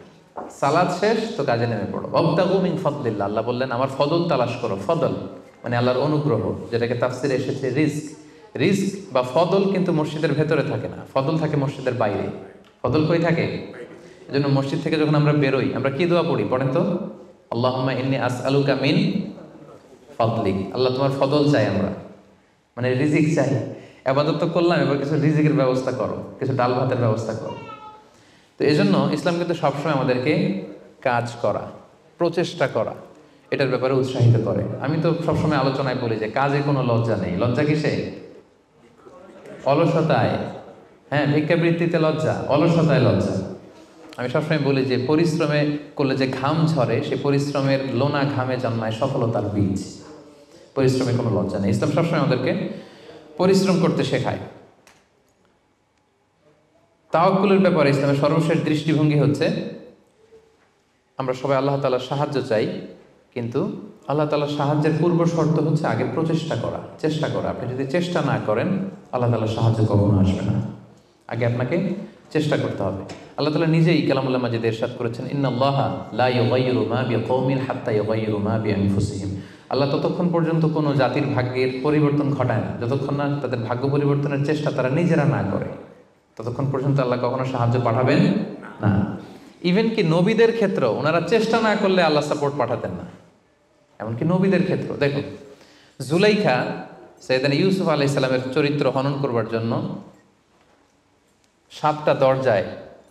সালাদ শেষ তো কাজে নেমে পড়ো। ওয়াবতাগু মিন ফাদলিল্লাহ, আল্লাহ বললেন আমার ফদল তালাশ করো। ফদল মানে আল্লাহর অনুগ্রহ, যেটাকে তাফসিরে এসেছে রিস্ক। রিস্ক বা ফদল কিন্তু মসজিদের ভেতরে থাকে না, ফদল থাকে মসজিদের বাইরে। ফদল কই থাকে? এজন্য মসজিদ থেকে যখন আমরা বেরোই আমরা কি দোয়া পড়ি? পড়েন তো, আল্লাহুম্মা ইন্নী আসআলুকা মিন ফাদলিক। আল্লাহ তোমার ফদল চাই আমরা, মানে রিজিক চাই। ইবাদত তো করলাম, এবার কিছু রিজিকের ব্যবস্থা করো, কিছু ডাল ভাতের ব্যবস্থা করো। তো এই জন্য ইসলাম কিন্তু সবসময় আমাদেরকে কাজ করা, প্রচেষ্টা করা, এটার ব্যাপারে উৎসাহিত করে। আমি তো সবসময় আলোচনায় বলি যে কাজে কোনো লজ্জা নেই। লজ্জা কিসে? অলসতায়। হ্যাঁ, ভিক্ষাবৃত্তিতে লজ্জা, অলসতায় লজ্জা। আমি সবসময় বলি যে পরিশ্রমে করলে যে ঘাম ঝরে, সে পরিশ্রমের লোনা ঘামে জন্মায় সফলতার বীজ। পরিশ্রমে কোনো লজ্জা নেই। ইসলাম সবসময় আমাদেরকে পরিশ্রম করতে শেখায়। তাওয়াক্কুলের ব্যাপারে ইসলামের সর্বশেষ দৃষ্টিভঙ্গি হচ্ছে আমরা সবাই আল্লাহ তাআলার সাহায্য চাই, কিন্তু আল্লাহ তাআলার সাহায্যের পূর্ব শর্ত হচ্ছে আগে প্রচেষ্টা করা, চেষ্টা করা। আপনি যদি চেষ্টা না করেন আল্লাহ তাআলার সাহায্য কখনো আসবে না। আগে আপনাকে চেষ্টা করতে হবে। আল্লাহ তাআলা নিজেই কালামুল্লাহ মাজিদে ইরশাদ করেছেন, ইন্নাল্লাহা লা ইউগাইয়িরু মা বিকওমিন হাত্তা ইউগাইয়িরু মা বিআনফুসিহিম। আল্লাহ ততক্ষণ পর্যন্ত কোনো জাতির ভাগ্যের পরিবর্তন ঘটায় না যতক্ষণ না তাদের ভাগ্য পরিবর্তনের চেষ্টা তারা নিজেরা না করে, ততক্ষণ পর্যন্ত আল্লাহ কখনো সাহায্য পাঠাবেন না। ইভেন কি নবীদের ক্ষেত্র ওনারা চেষ্টা না করলে আল্লাহ সাপোর্ট পাঠাতেন না। এমনকি নবীদের ক্ষেত্র দেখুন, জুলাইখা সাইয়েদনা ইউসুফ আলাইহিস সালামের চরিত্র হনন করবার জন্য 7টা দরজায়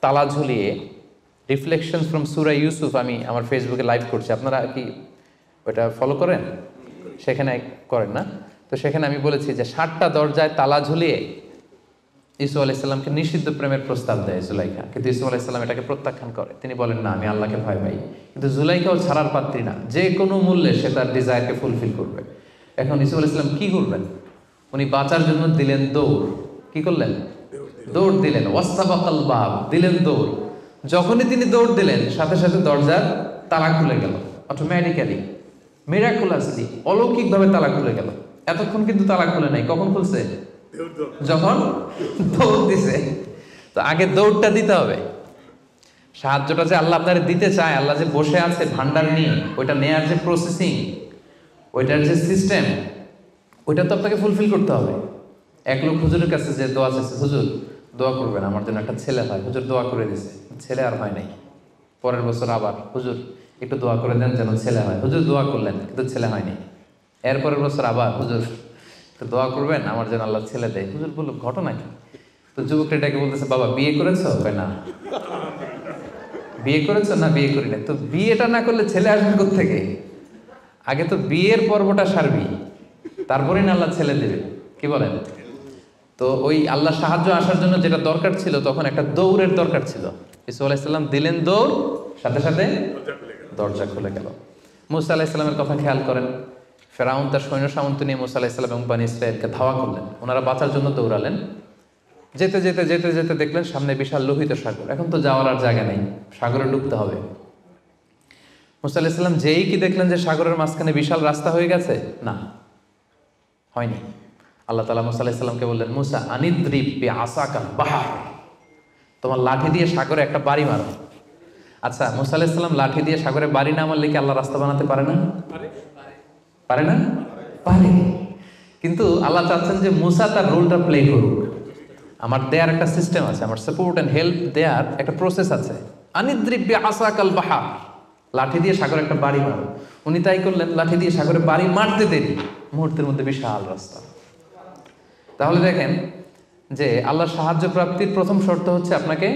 তালা ঝুলিয়ে, রিফ্লেকশন ফ্রম সূরা ইউসুফ আমি আমার ফেসবুকে লাইভ করছি, আপনারা কি ওটা ফলো করেন? সেখানে করেন না? তো সেখানে আমি বলেছি যে 7টা দরজায় তালা ঝুলিয়ে ইউসুফ আলাইহিস সালামকে নিষিদ্ধ প্রেমের প্রস্তাব দেয় জুলাইখা, কিন্তু ইউসুফ আলাইহিস সালাম এটাকে প্রত্যাখ্যান করে। তিনি বলেন না, আমি আল্লাহকে ভয় পাই। কিন্তু জুলাইখাও ছাড়ার পাত্রী না, যে কোনো মূল্যে সে তার ডিজায়ারকে ফুলফিল করবে। এখন ইউসুফ আলাইহিস সালাম কি করবেন? উনি বাঁচার জন্য দিলেন দৌড়। কি করলেন? দৌড় দিলেন। ওয়াস্তাবাকাল বাব, দিলেন দৌড়। যখনই তিনি দৌড় দিলেন সাথে সাথে দরজার তালা খুলে গেল, অটোমেটিক্যালি, মিরাকুলাসলি, অলৌকিকভাবে তালা খুলে গেল। এতক্ষণ কিন্তু তালা খুলে নাই। কখন খুলছে? যখন দৌড় দিছে। তো আগে দৌড়টা দিতে হবে। সাহায্যটা যে আল্লাহ আপনার দিতে চায়, আল্লাহ যে বসে আছে ভান্ডার নিয়ে, ওইটা নেয়ার যে প্রসেসিং, ওইটার যে সিস্টেম, ওইটা তো আপনাকে ফুলফিল করতে হবে। এক লোক হুজুরের কাছে যে দোয়া চাইছে, হুজুর দোয়া করবেন আমার জন্য একটা ছেলে হয়। হুজুর দোয়া করে দিছে, ছেলে আর হয় নাই। পরের বছর আবার, হুজুর একটু দোয়া করে দেন যেন ছেলে হয়। হুজুর দোয়া করলেন কিন্তু ছেলে হয়নি। এরপরের বছর আবার, হুজুর তো দোয়া করবেন আমার যেন আল্লাহ ছেলে দেয়। হুজুর বলল ঘটনা কি? তো যুবকটা এটাকে বলতেছে, বাবা বিয়ে করেছো? না। বিয়ে করেছো? না, বিয়ে করি না। তো বিয়েটা না করলে ছেলে আসবে কোত্থেকে? আগে তো বিয়ের পর্বটা সারবি, তারপরে না আল্লাহ ছেলে দেবে। কি বলেন? তো ওই আল্লাহ সাহায্য আসার জন্য যেটা দরকার ছিল, তখন একটা দৌড়ের দরকার ছিল। ইসু আলাইহিস সালাম দিলেন দৌড়, সাথে সাথে দরজা খুলে গেল। মুসা আলাইহিস সালামের কথা খেয়াল করেন। ফেরাউন তার সৈন্য সামন্ত নিয়ে মুসা আলাইহিস সালাম এবং বনী ইসরাঈলকে ধাওয়া করলেন। ওনারা বাঁচার জন্য দৌড়ালেন। যেতে যেতে যেতে যেতে দেখলেন সামনে বিশাল লোহিত সাগর। এখন তো যাওয়ার আর জায়গা নেই, সাগরে ডুবতে হবে। মুসা আলাইহিস সালাম যেই কি দেখলেন যে সাগরের মাঝখানে বিশাল রাস্তা হয়ে গেছে, না, হয়নি। আল্লাহ তাআলা মুসা আলাইহিস সালামকে বললেন, মুসা আনিদ্রিব বিআসাকাল বাহর, তোমার লাঠি দিয়ে সাগরে একটা বাড়ি মারো। আচ্ছা, মুসা আলাইহিস সালাম লাঠি দিয়ে সাগরে বাড়ি না মারলে কি আল্লাহ রাস্তা বানাতে পারে না? পারে না? পারে। কিন্তু আল্লাহ চাচ্ছেন যে মুসা তার রোলটা প্লে করুক। আমার দেয়ার একটা সিস্টেম আছে, আমার সাপোর্ট অ্যান্ড হেল্প দেয়ার একটা প্রসেস আছে। আনিদ্রিব বিআসাকাল বাহর, লাঠি দিয়ে সাগরে একটা বাড়ি মারো। উনি তাই করলেন, লাঠি দিয়ে সাগরে বাড়ি মারতে দেরি, মুহূর্তের মধ্যে বিশাল রাস্তা। তাহলে দেখেন যে আল্লাহর সাহায্য প্রাপ্তির প্রথম শর্ত হচ্ছে আপনাকে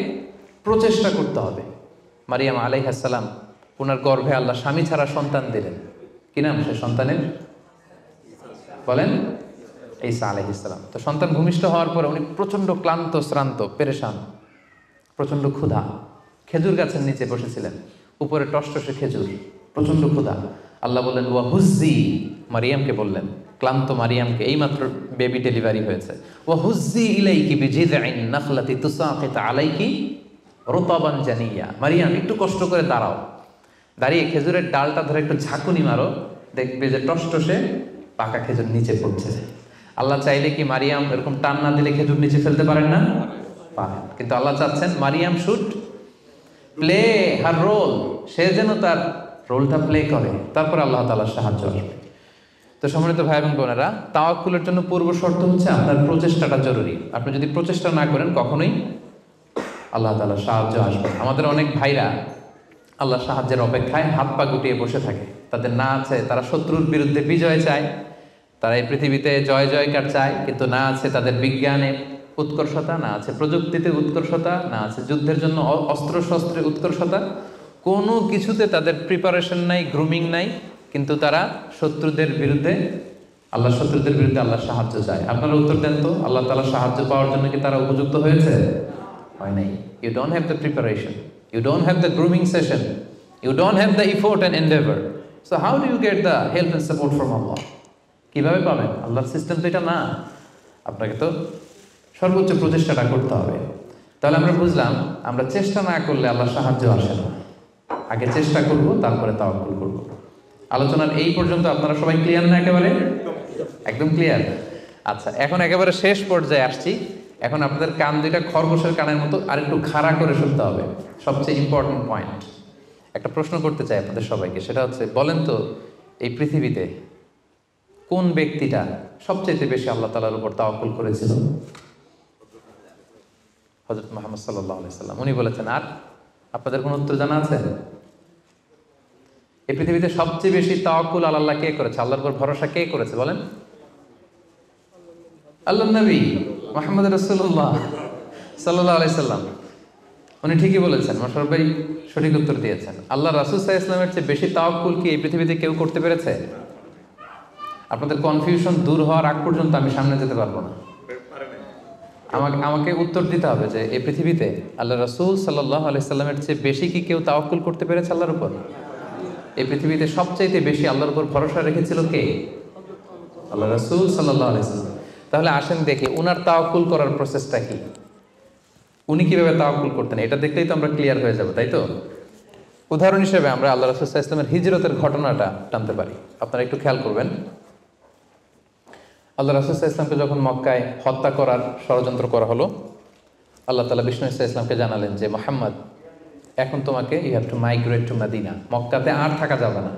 প্রচেষ্টা করতে হবে। মারিয়াম আলাইহিস সালাম, ওনার গর্ভে আল্লাহ স্বামী ছাড়া সন্তান দিলেন। কি নাম সে সন্তানের? বলেন, ঈসা আলাইহিস সালাম। তো সন্তান ভূমিষ্ঠ হওয়ার পরে উনি প্রচণ্ড ক্লান্ত, শ্রান্ত, পেরেশান, প্রচণ্ড ক্ষুধা। খেজুর গাছের নিচে বসেছিলেন, উপরে টসটসে খেজুর, প্রচণ্ড ক্ষুধা। আল্লাহ বললেন ওয়া হুজ্জি, মারিয়ামকে বললেন, ক্লান্ত মারিয়ামকে, এইমাত্র বেবি ডেলিভারি হয়েছে, ওয়া হুজ্জি ইলাইকি বিজিযআইন নাখলাতি তুসাকিত আলাইকি রুতাবান জানিয়া, মারিয়াম একটু কষ্ট করে দাঁড়াও, দাঁড়িয়ে খেজুরের ডালটা ধরে একটু ঝাঁকুনি মারো, দেখবে যে টসটসে পাকা খেজুর নিচে পড়ছে। আল্লাহ চাইলে কি মারিয়াম এরকম টান না দিলে খেজুর নিচে ফেলতে পারেন না? পারেন। কিন্তু আল্লাহ চাচ্ছেন Maryam should play her role, সে যেন তার রোলটা প্লে করে, তারপর আল্লাহ তাআলার সাহায্য আসবে। তো সম্মানিত ভাই এবং বোনেরা, তাওয়াক্কুলের জন্য পূর্ব শর্ত হচ্ছে আপনার প্রচেষ্টাটা জরুরি। আপনি যদি প্রচেষ্টা না করেন কখনোই আল্লাহ তাআলার সাহায্য আসবে। আমাদের অনেক ভাইরা আল্লাহর সাহায্যের অপেক্ষায় হাত পা গুটিয়ে বসে থাকে। তাদের না আছে তারা শত্রুর বিরুদ্ধে বিজয় চায়, তারা এই পৃথিবীতে জয় জয়কার চায়, কিন্তু না আছে তাদের বিজ্ঞানে উৎকর্ষতা, না আছে প্রযুক্তিতে উৎকর্ষতা, না আছে যুদ্ধের জন্য অস্ত্র শস্ত্রের উৎকর্ষতা, কোনো কিছুতে তাদের প্রিপারেশন নাই, গ্রুমিং নাই, কিন্তু তারা শত্রুদের বিরুদ্ধে আল্লাহর সাহায্য চায়। আপনারা উত্তর দেন তো, আল্লাহ তাআলার সাহায্য পাওয়ার জন্য কি তারা উপযুক্ত হয়েছে? হয় নাই। You don't have the preparation, you don't have the grooming session, you don't have the effort and endeavour, so how do you get the help and support from Allah? কিভাবে পাবেন? আল্লাহর সিস্টেম তো এটা না। আপনাকে তো সর্বোচ্চ প্রচেষ্টাটা করতে হবে। তাহলে আমরা বুঝলাম, আমরা চেষ্টা না করলে আল্লাহর সাহায্য আসে না। আগে চেষ্টা করব, তারপরে তাওয়াক্কুল করব। আলোচনার এই পর্যন্ত আপনারা সবাই ক্লিয়ার না? একেবারে একদম ক্লিয়ার। আচ্ছা, এখন একেবারে শেষ পর্যায়ে আসছি। এখন আপনাদের কান দুইটা খরগোশের কানের মতো আর একটু খাড়া করে শুনতে হবে, সবচেয়ে ইম্পর্টেন্ট পয়েন্ট। একটা প্রশ্ন করতে চাই আপনাদের সবাইকে, সেটা হচ্ছে, বলেন তো এই পৃথিবীতে কোন ব্যক্তিটা সবচেয়ে বেশি আল্লাহ তাআলার উপর তাওয়াক্কুল করেছিল? হযরত মুহাম্মদ সাল্লাল্লাহু আলাইহি সাল্লাম। উনি বলেছেন। আর আপনাদের কোনো উত্তর জানা আছে? এই পৃথিবীতে সবচেয়ে বেশি তাওয়াক্কুল আল্লাহ কে করেছে? আল্লাহর উপর ভরসা কে করেছে বলেন? আল্লাহর নবী মুহাম্মদ রাসূলুল্লাহ সাল্লাল্লাহু আলাইহি সাল্লাম। উনি ঠিকই বলেছেন, মাশরাফ ভাই সঠিক উত্তর দিয়েছেন। আল্লাহ রাসূল সাল্লাল্লাহু আলাইহি ওয়াসাল্লামের চেয়ে বেশি তাওয়াক্কুল কি এই পৃথিবীতে কেউ করতে পেরেছে? আপনাদের কনফিউশন দূর হওয়ার আগ পর্যন্ত আমি সামনে যেতে পারবো না। আমাকে উত্তর দিতে হবে যে এই পৃথিবীতে আল্লাহ রাসূল সাল্লাল্লাহু আলাইহি সাল্লামের চেয়ে বেশি কি কেউ তাওয়াক্কুল করতে পেরেছে আল্লাহর উপর? এই পৃথিবীতে সবচাইতে বেশি আল্লাহর উপর ভরসা রেখেছিল কে? আল্লাহ রাসূল সাল্লাল্লাহু আলাইহি সাল্লাম। তাহলে আসেন দেখি উনার তাওয়াক্কুল করার প্রসেসটা কি, উনি কিভাবে তাওয়াক্কুল করতেন। এটা দেখলেই তো আমরা ক্লিয়ার হয়ে যাব, তাই তো? উদাহরণ হিসেবে আমরা আল্লাহ রাসূল সাল্লাল্লাহু আলাইহি ওয়াসাল্লামের হিজরতের ঘটনাটা টানতে পারি। আপনারা একটু খেয়াল করবেন। আল্লাহ রাসূল সাল্লাল্লাহু আলাইহি ওয়াসাল্লামকে যখন মক্কায় হত্যা করার ষড়যন্ত্র করা হলো, আল্লাহ তাআলা বিষ্ণু সাল্লাল্লাহু আলাইহি ওয়াসাল্লামকে জানালেন যে, মুহাম্মদ, এখন তোমাকে you have to migrate to Medina. মক্কাতে আর থাকা যাবে না,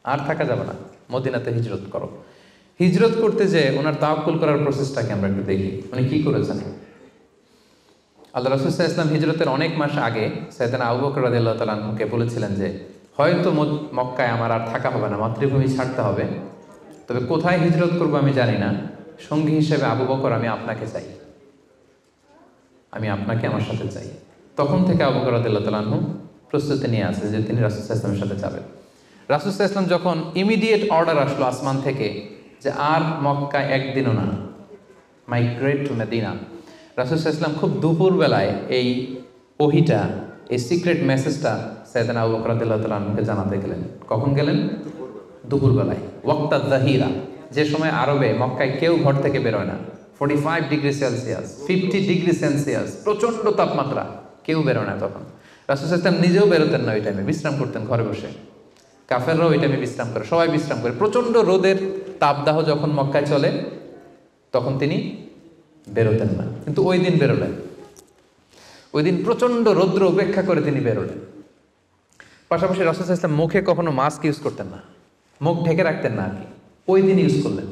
আর থাকা যাবে না, মদিনাতে হিজরত করো। হিজরত করতে যে ওনার তাওয়াক্কুল করার প্রসেসটাকে আমরা একটু দেখি, উনি কি করেছেন। আল্লাহ রাসূল সাল্লাল্লাহু আলাইহি ওয়াসাল্লাম হিজরতের অনেক মাস আগে সাইয়েদনা আবু বকর রাদিয়াল্লাহু তাআলা আনহুকে বলেছিলেন যে, হয়তো মক্কায় আমার আর থাকা হবে না, মাতৃভূমি ছাড়তে হবে, তবে কোথায় হিজরত করবো আমি জানি না, সঙ্গী হিসেবে আবু বকর আমি আপনাকে চাই, আমি আপনাকে আমার সাথে চাই। তখন থেকে আবু বকর রাদিয়াল্লাহু তাআলা আনহু প্রস্তুতি নিয়ে আছে যে তিনি রাসূল সাল্লাল্লাহু আলাইহি ওয়াসাল্লামের সাথে যাবেন। রাসূল সাল্লাল্লাহু আলাইহি ওয়াসাল্লাম যখন ইমিডিয়েট অর্ডার আসলো আসমান থেকে যে আর মক্কায় একদিনও না, মাইগ্রেট টু মদিনা, রাসূল সাল্লাল্লাহু আলাইহি ওয়াসাল্লাম খুব দুপুরবেলায় এই ওহিটা, এই সিক্রেট মেসেজটা সাইয়েদনা আবু বকর রাদিয়াল্লাহু তাআলা আনহুকে জানাতে গেলেন। কখন গেলেন? দুপুরবেলায়, ওয়াক্তাত যাহিরা, যে সময় আরবে মক্কায় কেউ ঘর থেকে বেরোয় না। 45 ডিগ্রি সেলসিয়াস, 50 ডিগ্রি সেলসিয়াস, প্রচণ্ড তাপমাত্রা, কেউ বেরোয় না তখন। রাসূল সাল্লাল্লাহু আলাইহি ওয়াসাল্লাম নিজেও বেরোতেন না ওই টাইমে, বিশ্রাম করতেন ঘরে বসে। কাফেররাও ওই টাইমে বিশ্রাম করে, সবাই বিশ্রাম করে। প্রচণ্ড রোদের তাপদাহ যখন মক্কায় চলে তখন তিনি বেরোতেন না, কিন্তু ওই দিন বেরোলেন। ওই দিন প্রচণ্ড রৌদ্র উপেক্ষা করে তিনি বেরোলেন। পাশাপাশি রাসূল সাল্লাল্লাহু আলাইহি ওয়াসাল্লাম মুখে কখনো মাস্ক ইউজ করতেন না, মুখ ঢেকে রাখতেন না আর কি, ওই দিন ইউজ করলেন।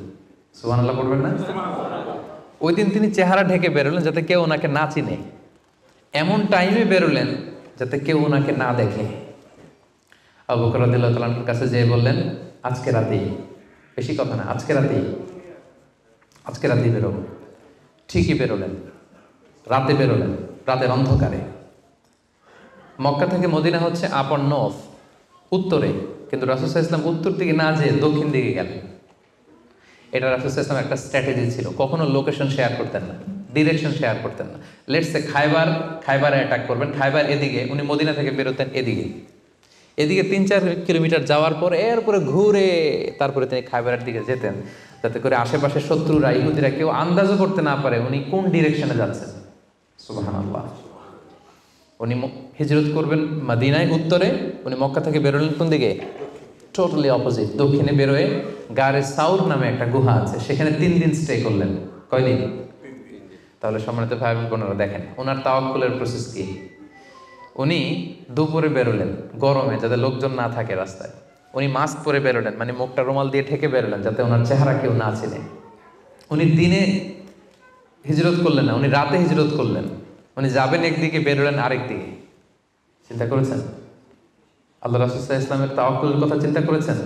সুবহানাল্লাহ পড়বেন না? ওই দিন তিনি চেহারা ঢেকে বেরোলেন যাতে কেউ ওনাকে না চিনে, এমন টাইমে বেরোলেন যাতে কেউ ওনাকে না দেখে। আবু বকর রাদিয়াল্লাহু তাআলার কাছে যেয়ে বললেন, আজকে রাতেই, বেশি কথা না, আজকে রাতেই বেরোবো। ঠিকই বেরোলেন, রাতে বেরোলেন, রাতের অন্ধকারে। মক্কা থেকে মদিনা হচ্ছে আপ অন নর্থ, উত্তরে, কিন্তু রাসূল সাল্লাল্লাহু আলাইহি ওয়াসাল্লাম উত্তর দিকে না যেয়ে দক্ষিণ দিকে গেলেন। এটা রাসূল সাল্লাল্লাহু আলাইহি ওয়াসাল্লামের একটা স্ট্র্যাটেজি ছিল, কখনো লোকেশন শেয়ার করতেন না, ডিরেকশন শেয়ার করতেন না। লেটস সে খাইবারে অ্যাটাক করবেন, খাইবার এদিকে, উনি মদিনা থেকে বেরোতেন এদিকে 3-4 কিলোমিটার যাওয়ার পর এরপরে ঘুরে তারপরে তিনি খাইবারের দিকে যেতেন, যাতে করে আশেপাশে শত্রুরা, ইহুদিরা কেউ আন্দাজও করতে না পারে উনি কোন ডিরেকশনে যাচ্ছেন। সুবহানাল্লাহ। উনি হিজরত করবেন মদিনায় উত্তরে, উনি মক্কা থেকে বেরোলেন কোন দিকে? টোটালি অপোজিট, দক্ষিণে বেরোয় গারে সাউর নামে একটা গুহা আছে, সেখানে 3 দিন স্টে করলেন। কয়দিন? তাহলে সম্মানিত ভাই বোনেরা দেখেন ওনার তাওয়াক্কুলের প্রসেস কি। উনি দুপুরে বেরোলেন গরমে, যাতে লোকজন না থাকে রাস্তায়। উনি মাস্ক পরে বেরোলেন, মানে মুখটা রুমাল দিয়ে ঢেকে বেরোলেন যাতে ওনার চেহারা কেউ না চিনে। উনি দিনে হিজরত করলেন না, উনি রাতে হিজরত করলেন। উনি যাবেন একদিকে, বেরোলেন আরেক দিকে। চিন্তা করেছেন আল্লাহ রাসূল সাল্লাল্লাহু আলাইহি ওয়াসাল্লামের তাওয়াক্কুলের কথা? চিন্তা করেছেন?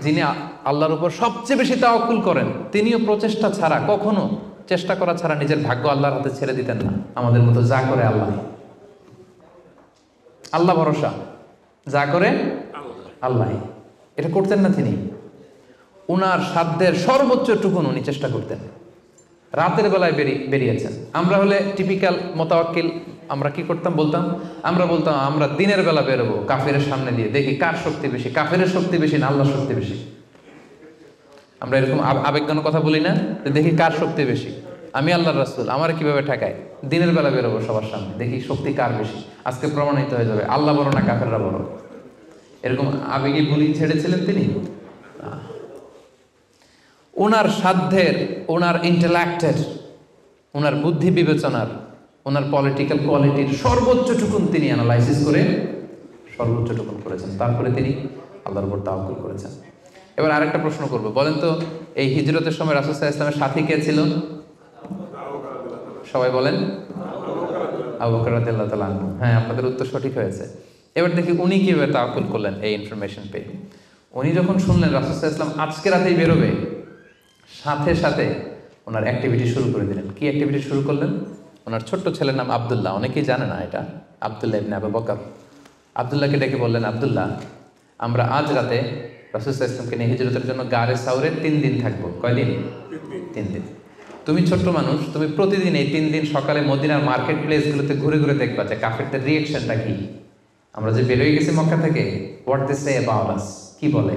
যিনি আল্লাহর উপর সবচেয়ে বেশি তাওয়াক্কুল করেন, তিনিও প্রচেষ্টা ছাড়া, কখনো চেষ্টা করা ছাড়া নিজের ভাগ্য আল্লাহর হাতে ছেড়ে দিতেন না। আমাদের মতো যা করে আল্লাহ, আল্লাহ ভরসা, যা করে আল্লাহ, এটা করতেন না তিনি। উনার সাধ্যের সর্বোচ্চ টুকুন উনি চেষ্টা করতেন। রাতের বেলায় বেরিয়েছেন। আমরা হলে টিপিক্যাল মোতাওয়াক্কিল, আমরা কি করতাম? আমরা বলতাম আমরা দিনের বেলা বেরোবো কাফেরের সামনে দিয়ে, দেখি কার শক্তি বেশি, কাফেরের শক্তি বেশি না আল্লাহর শক্তি বেশি। আমরা এরকম আবেগঘন কথা বলি না, দেখি কার শক্তি বেশি, আমি আল্লাহর রাসূল, আমার কিভাবে ঠেকায়, দিনের বেলা বেরোবো সবার সামনে, দেখি শক্তি কার বেশি, আজকে প্রমাণিত হয়ে যাবে আল্লাহ বড় না কাফেররা বড়। এরকম আবেগী বলি ছেড়েছিলেন তিনি। ওনার সাধ্যের, ওনার ইন্টেলেক্টের, ওনার বুদ্ধি বিবেচনার, ওনার পলিটিক্যাল কোয়ালিটির সর্বোচ্চটুকুন তিনি অ্যানালাইসিস করে সর্বোচ্চটুকুন করেছেন। তারপরে তিনি আল্লাহর উপর তাওয়াক্কুল করেছেন। এবার আরেকটা প্রশ্ন করব, বলেন তো এই হিজরতের সময় রাসূল সাল্লাল্লাহু আলাইহি ওয়াসাল্লামের সাথী কে ছিল? সবাই বলেন আবু বকর রাদিয়াল্লাহু তাআলা আনহু। হ্যাঁ, আপনাদের উত্তর সঠিক হয়েছে। এবার দেখি উনি কিভাবে তাওয়াক্কুল করলেন এই ইনফরমেশন পেয়ে। উনি যখন শুনলেন রাসূল সাল্লাল্লাহু আলাইহি ওয়াসাল্লাম আজকে রাতেই বেরোবে, সাথে সাথে ওনার অ্যাক্টিভিটি শুরু করে দিলেন। কি অ্যাক্টিভিটি শুরু করলেন? ওনার ছোট্ট ছেলের নাম আব্দুল্লাহ, অনেকেই জানে না এটা, আব্দুল্লাহ ইবনে আবু বকর। আব্দুল্লাহকে ডেকে বললেন, আব্দুল্লাহ, আমরা আজ রাতে রাসূল সাল্লাল্লাহু আলাইহি ওয়াসাল্লামকে নিয়ে হিজরতের জন্য গারে সাউরে 3 দিন থাকবো। কয়দিন? 3 দিন। তুমি ছোট্ট মানুষ, তুমি প্রতিদিন এই 3 দিন সকালে মদিনার মার্কেট প্লেসগুলোতে ঘুরে ঘুরে দেখবা যে কাফেরদের রিয়েকশনটা কি। আমরা যে বেরোয় গেছি মক্কা থেকে, what they say about us, কি বলে।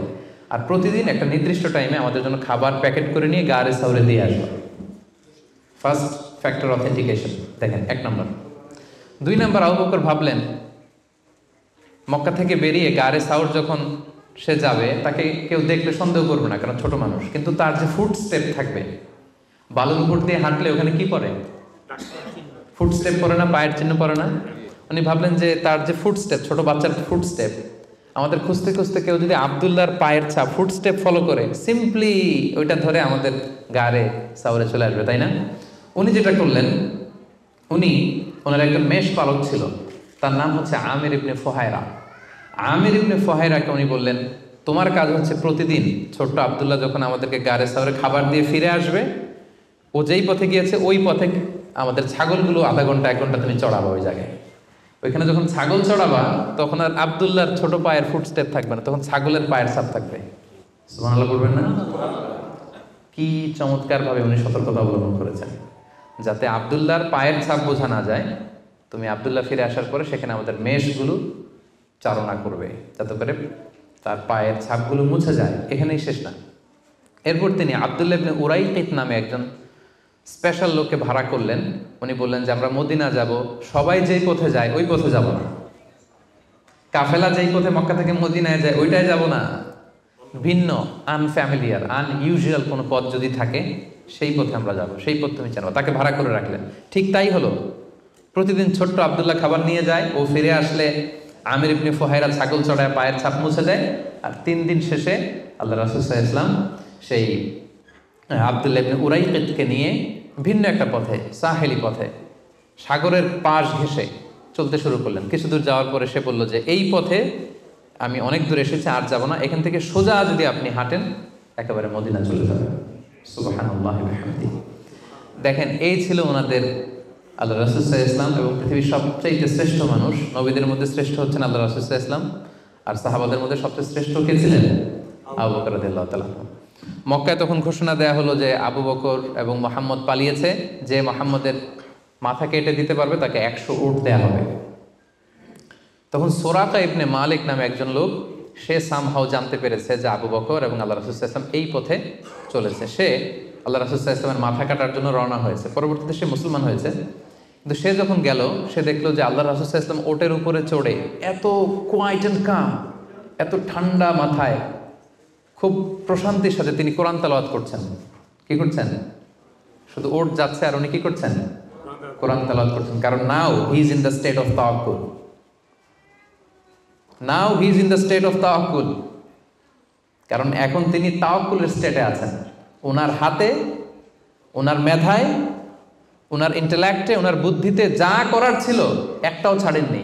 আর প্রতিদিন একটা নির্দিষ্ট টাইমে আমাদের জন্য খাবার প্যাকেট করে নিয়ে গারে সাউরে দিয়ে আসবো। ফার্স্ট ফ্যাক্টর অথেন্টিকেশন দেখেন, 1 নম্বর। 2 নম্বর, আবু বকর ভাবলেন মক্কা থেকে বেরিয়ে গারে সাউর যখন সে যাবে, তাকে কেউ দেখলে সন্দেহ করবে না, কারণ ছোট মানুষ। কিন্তু তার যে ফুট স্টেপ থাকবে, বালুর উপর দিয়ে হাঁটলে ওখানে কি পড়ে? ফুট স্টেপ পড়ে না, পায়ের চিহ্ন পড়ে না? উনি ভাবলেন যে তার যে ফুট স্টেপ, ছোট বাচ্চার ফুট স্টেপ, আমাদের খুঁজতে খুঁজতে কেউ যদি আব্দুল্লাহর পায়ের ছাপ, ফুট স্টেপ ফলো করে, সিম্পলি ওইটা ধরে আমাদের গারে সাউরে চলে আসবে, তাই না? উনি যেটা করলেন, উনি ওনার একজন মেষ পালক ছিল, তার নাম হচ্ছে আমির ইবনে ফুহায়রা। আমির ইবনে ফুহায়রাকে উনি বললেন, তোমার কাজ হচ্ছে প্রতিদিন ছোট্ট আব্দুল্লাহ যখন আমাদেরকে গারে সাউরে খাবার দিয়ে ফিরে আসবে, ও যেই পথে গিয়েছে ওই পথে আমাদের ছাগলগুলো আধা ঘন্টা 1 ঘন্টা তুমি চড়াবা ওই জায়গায়। ওইখানে যখন ছাগল চড়াবা তখন আর আব্দুল্লাহর ছোট পায়ের ফুটস্টেপ থাকবে না, তখন ছাগলের পায়ের ছাপ থাকবে। সুবহানাল্লাহ বলবেন না? কি চমৎকার ভাবে উনি সতর্কতা অবলম্বন করেছেন, যাতে আব্দুল্লাহর পায়ের ছাপ বোঝা না যায়। তুমি আব্দুল্লাহ ফিরে আসার পরে সেখানে আমাদের মেষগুলো চারণা করবে, যাতে করে তার পায়ের ছাপগুলো মুছে যায়। এখানেই শেষ না। এরপর তিনি আব্দুল্লাহ ইবনে উরাইকিত নামে একজন স্পেশাল লোককে ভাড়া করলেন। উনি বললেন যে আমরা মদিনা যাব, সবাই যেই পথে যায় ওই পথে যাব না, কাফেলা যেই পথে মক্কা থেকে মদিনায় যায় ওইটাই যাব না, ভিন্ন আনফ্যামিলিয়ার আনইউজুয়াল কোনো পথ যদি থাকে সেই পথে আমরা যাব, সেই পথ তুমি জানো। তাকে ভাড়া করে রাখলেন। ঠিক তাই হলো। প্রতিদিন ছোট্ট আব্দুল্লাহ খাবার নিয়ে যায়, ও ফিরে আসলে আমির ইবনে ফুহায়রা ছাগল চড়ায় পায়ের ছাপ মুছে দেয়। আর 3 দিন শেষে আল্লাহ রাসূল সাল্লাল্লাহু আলাইহি ওয়াসাল্লাম সেই আব্দুল্লাহ ইবনে উরাইকিতকে নিয়ে ভিন্ন একটা পথে, সাহেলি পথে, সাগরের পাশ ঘেঁষে চলতে শুরু করলেন। কিছু দূর যাওয়ার পরে সে বলল যে এই পথে আমি অনেক দূর এসেছি, আর যাব না, এখান থেকে সোজা যদি আপনি হাঁটেন একেবারে মদিনা চলে যাবেন। সুবহানাল্লাহি ওয়া বিহামদিহি। দেখেন, এই ছিল ওনাদের আল্লাহ রাসূল সাল্লাল্লাহু আলাইহি ওয়াসাল্লাম, এবং পৃথিবীর সবচেয়ে শ্রেষ্ঠ মানুষ। নবীদের মধ্যে শ্রেষ্ঠ হচ্ছেন আল্লাহ রাসূল সাল্লাল্লাহু আলাইহি ওয়াসাল্লাম, আর সাহাবাদের মধ্যে সবচেয়ে শ্রেষ্ঠ কে ছিলেন? আবু বকর রাদিয়াল্লাহু তাআলা। মক্কায় তখন ঘোষণা দেয়া হলো যে আবু বকর এবং মুহাম্মদ পালিয়েছে, যে মুহাম্মদের মাথা কেটে দিতে পারবে তাকে 100 উট দেয়া হবে। তখন সুরাকা ইবনে মালিক নামে একজন লোক, সে সামহাও জানতে পেরেছে যে আবু বকর এবং আল্লাহ রাসূল সাল্লাল্লাহু আলাইহি ওয়াসাল্লাম এই পথে চলেছে। সে আল্লাহ রাসূল সাল্লাল্লাহু আলাইহি ওয়াসাল্লামের মাথা কাটার জন্য রওনা হয়েছে। পরবর্তীতে সে মুসলমান হয়েছে। কিন্তু সে যখন গেল, সে দেখলো যে আল্লাহ রাসূল সাল্লাল্লাহু আলাইহি ওয়াসাল্লাম ওটের উপরে চড়ে এত কোয়াইট এন্ড কাম, এত ঠান্ডা মাথায়, খুব প্রশান্তির সাথে তিনি কোরআন তেলাওয়াত করছেন। কি করছেন? শুধু ওট যাচ্ছে আর উনি কি করছেন? কোরআন তেলাওয়াত করছেন। কারণ now he is in the state of তাওয়াক্কুল। Now he is in the state of তাওয়াক্কুল, কারণ এখন তিনি তাওয়াক্কুলের স্টেটে আছেন। ওনার হাতে, ওনার মেধায়, ওনার ইন্টেলেক্টে, ওনার বুদ্ধিতে যা করার ছিল একটাও ছাড়েননি,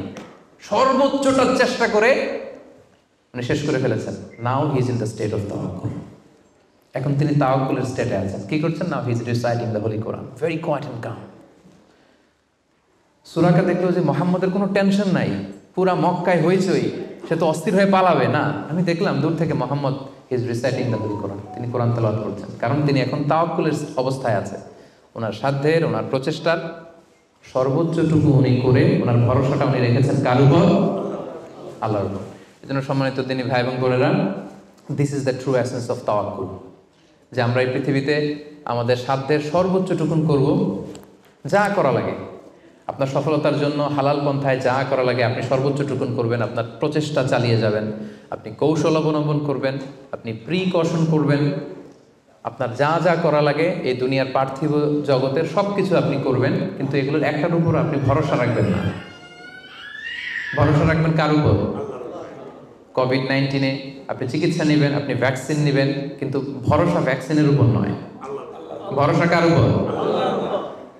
সর্বোচ্চটা চেষ্টা করে উনি শেষ করে ফেলেছেন। Now he is in the state of তাওয়াক্কুল, এখন তিনি তাওয়াক্কুলের স্টেটে আছেন। কি করছেন? Now he is reciting the holy Quran, very quiet and calm. সূরাটা দেখলো যে মুহাম্মদের কোনো টেনশন নাই, পুরা মক্কায় হইচই, সে তো অস্থির হয়ে পালাবে না। আমি দেখলাম দূর থেকে Muhammad is reciting the holy Quran, তিনি কোরআন তেলাওয়াত করছেন, কারণ তিনি এখন তাওয়াক্কুলের অবস্থায় আছে। ওনার সাধ্যের, ওনার প্রচেষ্টার সর্বোচ্চটুকু উনি করে ওনার ভরসাটা উনি রেখেছেন কার উপর? আল্লাহর উপর। এই জন্য সম্মানিত তিনি ভাই এবং বোনেরা, this is the true essence of তাওয়াক্কুল, যে আমরা এই পৃথিবীতে আমাদের সাধ্যের সর্বোচ্চটুকুন করব, যা করা লাগে আপনার সফলতার জন্য হালাল পন্থায় যা করা লাগে আপনি সর্বোচ্চটুকুন করবেন, আপনার প্রচেষ্টা চালিয়ে যাবেন, আপনি কৌশল অবলম্বন করবেন, আপনি প্রিকশন করবেন, আপনার যা যা করা লাগে এই দুনিয়ার পার্থিব জগতের সব কিছু আপনি করবেন, কিন্তু এগুলোর একটার উপর আপনি ভরসা রাখবেন না। ভরসা রাখবেন কার উপর? কোভিড-19 আপনি চিকিৎসা নেবেন, আপনি ভ্যাকসিন নেবেন, কিন্তু ভরসা ভ্যাকসিনের উপর নয়, ভরসা কার উপর?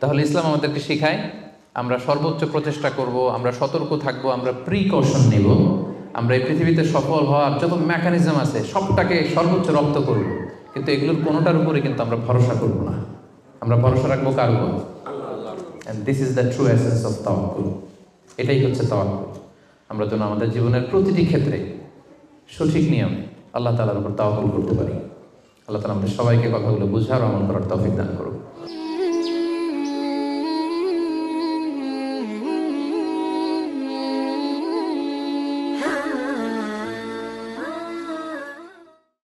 তাহলে ইসলাম আমাদেরকে শেখায় আমরা সর্বোচ্চ প্রচেষ্টা করব, আমরা সতর্ক থাকব, আমরা প্রিকশন নেব, আমরা এই পৃথিবীতে সফল হওয়ার যত মেকানিজম আছে সবটাকে সর্বোচ্চ রপ্ত করব, কিন্তু এগুলোর কোনোটার উপরে কিন্তু আমরা ভরসা করব না। আমরা ভরসা রাখবো কার উপর? And this is the true essence of তাওয়াক্কুল। এটাই হচ্ছে তাওয়াক্কুল। আমরা যেন আমাদের জীবনের প্রতিটি ক্ষেত্রে সঠিক নিয়মে আল্লাহ তাআলার উপর তাওয়াক্কুল করতে পারি। আল্লাহ তাআলা আমাদের সবাইকে কথাগুলো বুঝার ও আমল করার তৌফিক দান করুন।